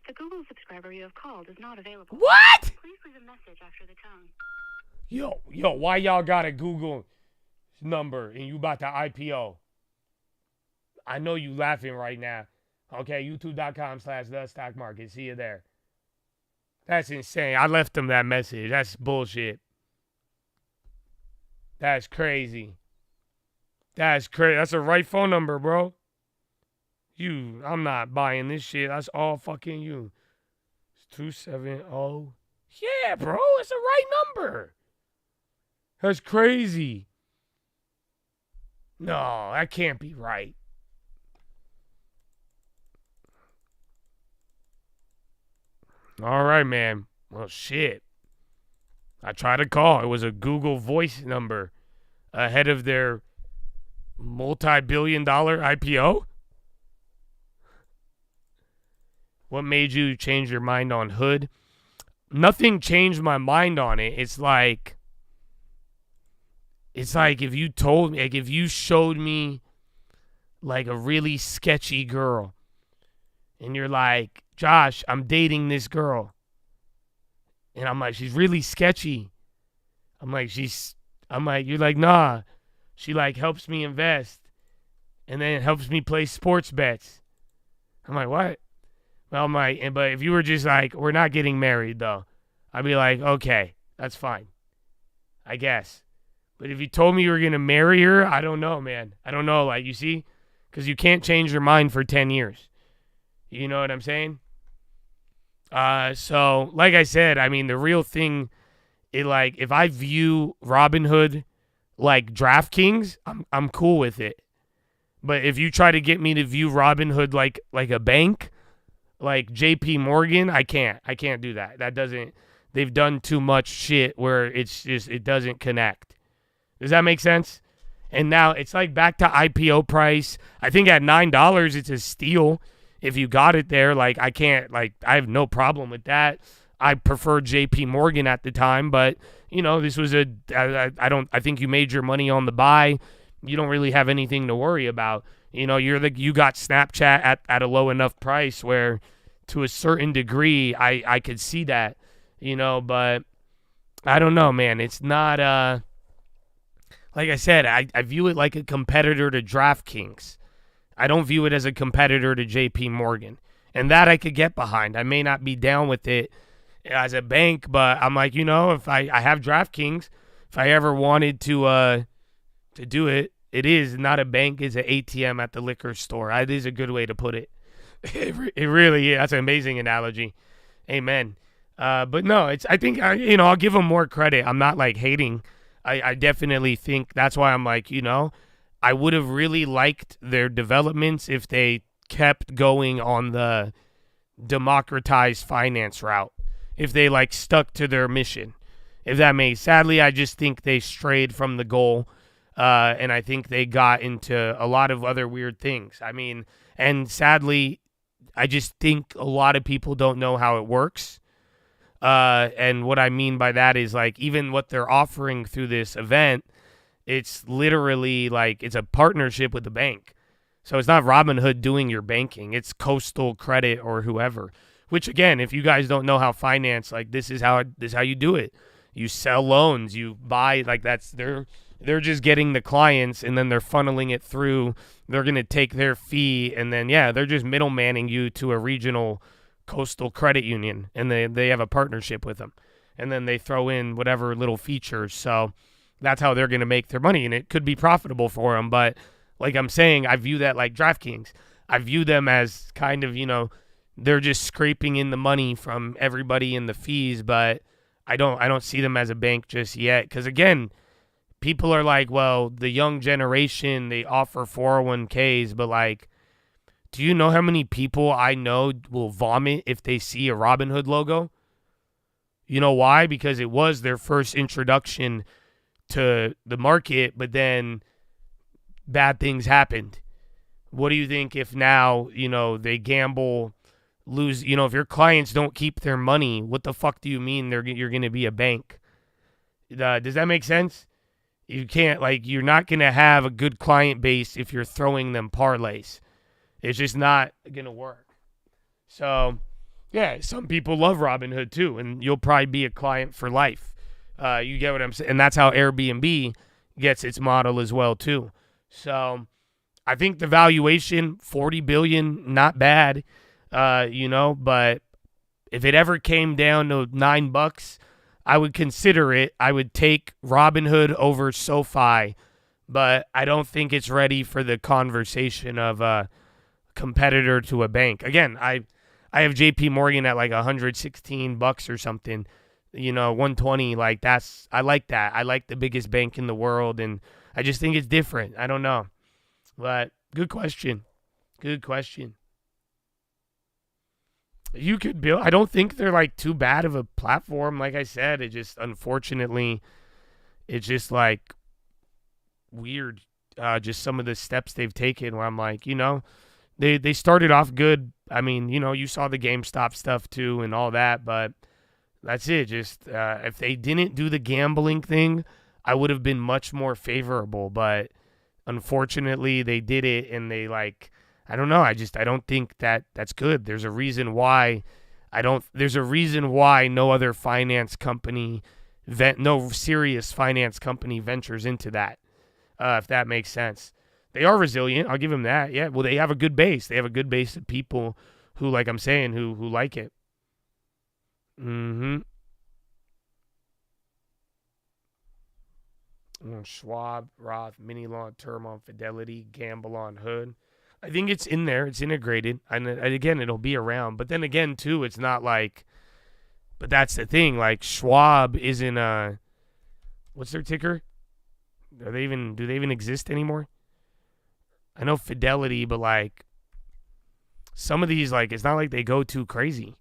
The Google subscriber you have called is not available. What? Please leave a message after the tone. Yo, why y'all got a Google number and you about to IPO? I know you laughing right now. Okay, youtube.com/the stock market. See you there. That's insane. I left them that message. That's bullshit. That's crazy. That's crazy. That's a right phone number, bro. I'm not buying this shit. That's all fucking you. It's 270. Yeah, bro. It's a right number. That's crazy. No, that can't be right. All right, man. Well, shit. I tried to call. It was a Google Voice number ahead of their multi-billion-dollar IPO. What made you change your mind on Hood? Nothing changed my mind on it. It's like if you told me, like if you showed me like a really sketchy girl and you're like, Josh, I'm dating this girl. And I'm like, she's really sketchy. You're like, nah. She like helps me invest. And then helps me play sports bets. I'm like, what? Well, I'm like, but if you were just like, we're not getting married though, I'd be like, okay, that's fine. I guess. But if you told me you were going to marry her, I don't know, man. I don't know. Like, you see? Because you can't change your mind for 10 years. You know what I'm saying? So, like I said, I mean, the real thing, if I view Robinhood like DraftKings, I'm cool with it. But if you try to get me to view Robinhood like a bank, like JP Morgan, I can't do that. They've done too much shit where it doesn't connect. Does that make sense? And now it's like back to IPO price. I think at $9, it's a steal. If you got it there, I have no problem with that. I preferred JP Morgan at the time, but this was I think you made your money on the buy. You don't really have anything to worry about. You got Snapchat at a low enough price where to a certain degree, I could see that, but I don't know, man. It's not, like I said, I view it like a competitor to DraftKings. I don't view it as a competitor to JP Morgan. And that I could get behind. I may not be down with it as a bank, but I'm like, if I have DraftKings, if I ever wanted to do it, it is not a bank, it's an ATM at the liquor store. It is a good way to put it. It really is. That's an amazing analogy. Amen. But no, I think I'll give them more credit. I'm not hating. I definitely think that's why I'm like, I would have really liked their developments if they kept going on the democratized finance route. If they stuck to their mission. If that makes. Sadly, I just think they strayed from the goal. And I think they got into a lot of other weird things. I mean, and sadly, I just think a lot of people don't know how it works. And what I mean by that is even what they're offering through this event, it's literally it's a partnership with the bank. So it's not Robinhood doing your banking. It's Coastal Credit or whoever. Which again, if you guys don't know how finance, this is how you do it. You sell loans, you buy, they're just getting the clients and then they're funneling it through. They're going to take their fee and then, they're just middlemaning you to a regional coastal credit union and they have a partnership with them. And then they throw in whatever little features. So that's how they're going to make their money. And it could be profitable for them. But like I'm saying, I view that like DraftKings. I view them as kind of, they're just scraping in the money from everybody in the fees. But I don't see them as a bank just yet. Because again, people are like, well, the young generation, they offer 401ks, but do you know how many people I know will vomit if they see a Robinhood logo? You know why? Because it was their first introduction to the market, but then bad things happened. What do you think if now, they gamble, lose, if your clients don't keep their money, what the fuck do you mean you're going to be a bank? Does that make sense? You can't, like, you're not going to have a good client base if you're throwing them parlays. It's just not going to work. So, yeah, some people love Robinhood too, and you'll probably be a client for life. You get what I'm saying? And that's how Airbnb gets its model as well too. So, I think the valuation, $40 billion, not bad, but if it ever came down to $9, I would consider it. I would take Robinhood over SoFi, but I don't think it's ready for the conversation of a competitor to a bank. Again, I have JP Morgan at like $116 or something, 120. Like I like that. I like the biggest bank in the world, and I just think it's different. I don't know, but good question. Good question. You could build. I don't think they're like too bad of a platform. Like I said, it just unfortunately, it's just like weird. Just some of the steps they've taken where I'm like, they started off good. I mean, you saw the GameStop stuff too and all that, but that's it. Just if they didn't do the gambling thing, I would have been much more favorable. But unfortunately, they did it, and they I don't know. I don't think that's good. There's a reason why there's a reason why no other finance company, no serious finance company ventures into that, if that makes sense. They are resilient. I'll give them that. Yeah, well, they have a good base. They have a good base of people who, like I'm saying, who like it. Schwab, Roth, mini long-term on Fidelity, gamble on Hood. I think it's in there. It's integrated. And again, it'll be around. But then again, too, it's not like – but that's the thing. Like, Schwab isn't a – what's their ticker? Do they even exist anymore? I know Fidelity, but, like, some of these, like, it's not like they go too crazy.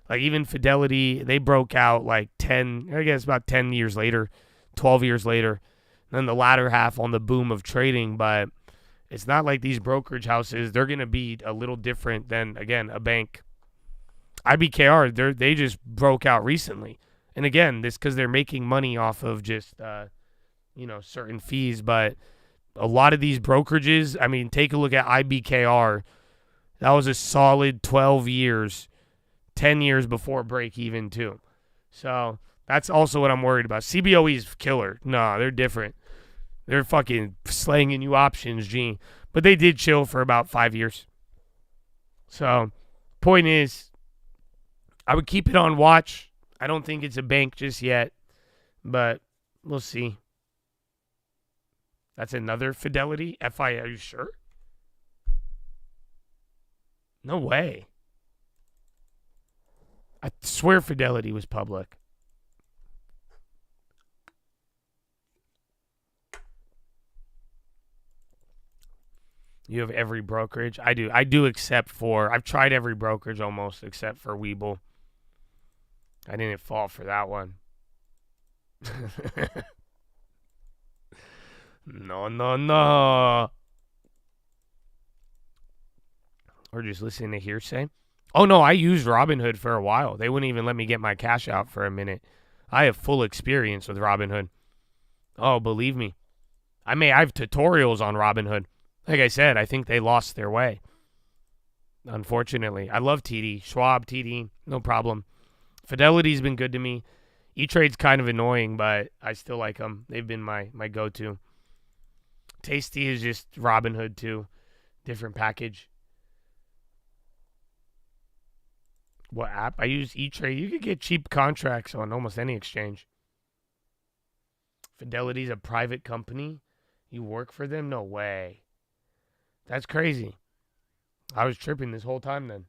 Like, even Fidelity, they broke out, like, about 10 years later, 12 years later. And then the latter half on the boom of trading, but – it's not like these brokerage houses, they're going to be a little different than, again, a bank. IBKR, they just broke out recently. And again, this because they're making money off of just, certain fees. But a lot of these brokerages, I mean, take a look at IBKR. That was a solid 12 years, 10 years before break even too. So that's also what I'm worried about. CBOE's killer. No, they're different. They're fucking slanging you options, G. But they did chill for about 5 years. So, point is, I would keep it on watch. I don't think it's a bank just yet, but we'll see. That's another Fidelity? FI, are you sure? No way. I swear Fidelity was public. You have every brokerage. I do. I've tried every brokerage almost except for Webull. I didn't fall for that one. No. Or just listening to hearsay. Oh, no, I used Robinhood for a while. They wouldn't even let me get my cash out for a minute. I have full experience with Robinhood. Oh, believe me. I have tutorials on Robinhood. Like I said, I think they lost their way. Unfortunately. I love TD. Schwab, TD, no problem. Fidelity's been good to me. E-Trade's kind of annoying, but I still like them. They've been my go-to. Tasty is just Robinhood, too. Different package. What app? I use E-Trade. You could get cheap contracts on almost any exchange. Fidelity's a private company. You work for them? No way. That's crazy. I was tripping this whole time then.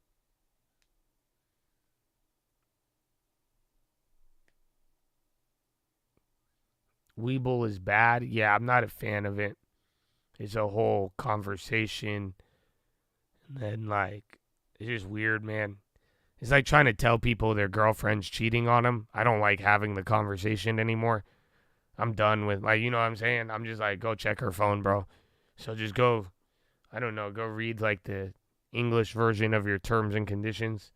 Webull is bad. Yeah, I'm not a fan of it. It's a whole conversation. And then, it's just weird, man. It's like trying to tell people their girlfriend's cheating on them. I don't like having the conversation anymore. I'm done with, you know what I'm saying? I'm just like, go check her phone, bro. So just go, I don't know, go read, the English version of your terms and conditions.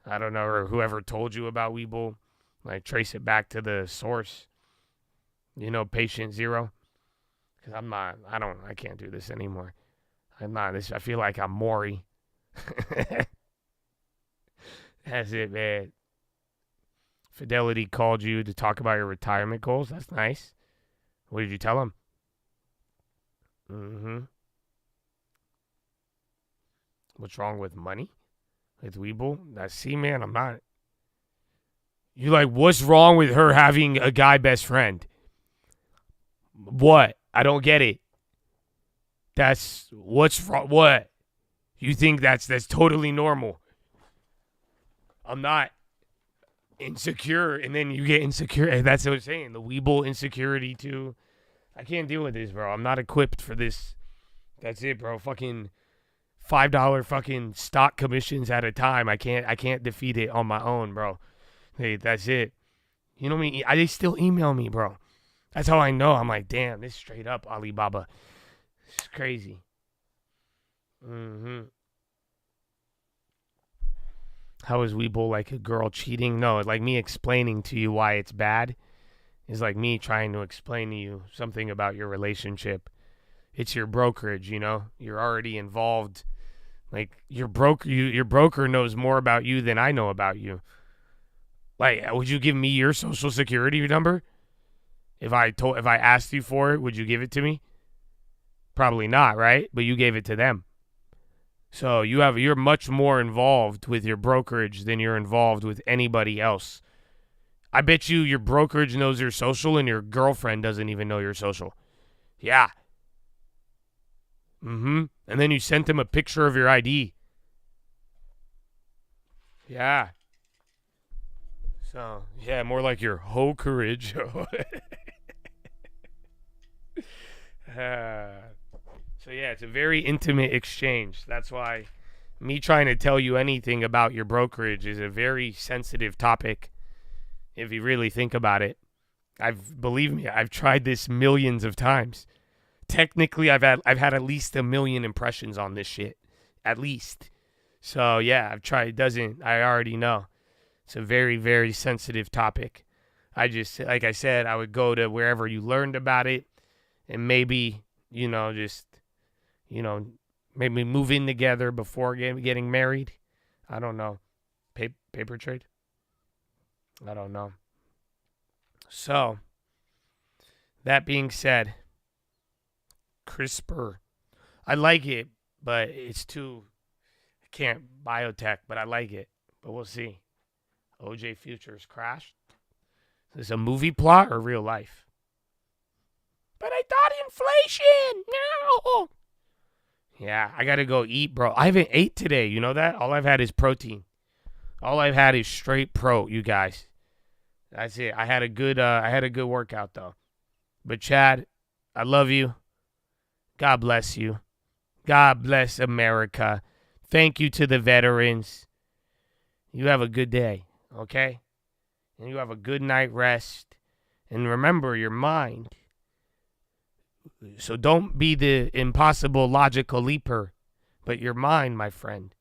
I don't know, or whoever told you about Webull. Trace it back to the source. You know, patient zero. Because I can't do this anymore. I feel like I'm Maury. That's it, man. Fidelity called you to talk about your retirement goals. That's nice. What did you tell him? What's wrong with money? With Weeble? See, man, I'm not. You're like, what's wrong with her having a guy best friend? What? I don't get it. That's what's wrong. What? You think that's totally normal? I'm not insecure, and then you get insecure. That's what I'm saying. The Weeble insecurity too. I can't deal with this, bro. I'm not equipped for this. That's it, bro. Fucking $5 fucking stock commissions at a time. I can't defeat it on my own, bro. Hey, that's it. You know me. They still email me, bro. That's how I know. I'm like, damn, this straight up Alibaba. It's crazy. How is Weeble like a girl cheating? No, it's like me explaining to you why it's bad. It's like me trying to explain to you something about your relationship. It's your brokerage, you know? You're already involved. Like, your broker knows more about you than I know about you. Like, would you give me your social security number? If I asked you for it, would you give it to me? Probably not, right? But you gave it to them. So you're much more involved with your brokerage than you're involved with anybody else. I bet you your brokerage knows your social and your girlfriend doesn't even know your social. Yeah. And then you sent him a picture of your ID. Yeah. So, yeah, more like your hoe courage. So, yeah, it's a very intimate exchange. That's why me trying to tell you anything about your brokerage is a very sensitive topic, if you really think about it. Believe me, I've tried this millions of times. Technically, I've had at least 1 million impressions on this shit. At least. So, yeah, I've tried. I already know. It's a very, very sensitive topic. Like I said, I would go to wherever you learned about it and maybe, maybe move in together before getting married. I don't know. Paper trade? I don't know. So, that being said, CRISPR. I like it, but it's too, I can't biotech, but I like it. But we'll see. OJ Futures crashed. Is this a movie plot or real life? But I thought inflation. No. Yeah, I got to go eat, bro. I haven't ate today. You know that? All I've had is protein. All I've had is straight pro, you guys. That's it. I had a good workout though. But Chad, I love you. God bless you. God bless America. Thank you to the veterans. You have a good day, okay? And you have a good night rest. And remember your mind. So don't be the impossible logical leaper. But your mind, my friend,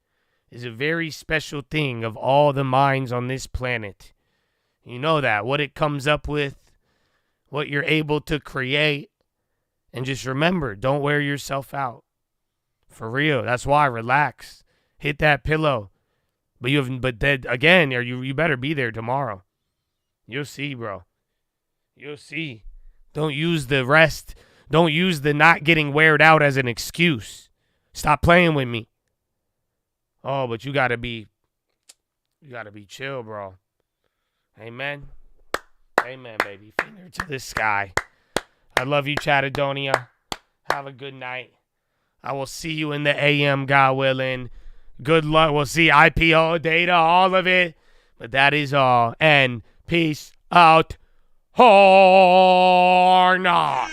is a very special thing of all the minds on this planet. You know that. What it comes up with, what you're able to create. And just remember, don't wear yourself out. For real. That's why. Relax. Hit that pillow. But then again, you better be there tomorrow. You'll see, bro. You'll see. Don't use the rest. Don't use the not getting weared out as an excuse. Stop playing with me. Oh, but you gotta be chill, bro. Amen. Amen, baby. Finger to the sky. I love you, Chattadonia. Have a good night. I will see you in the AM, God willing. Good luck. We'll see IPO data, all of it. But that is all. And peace out. Or not.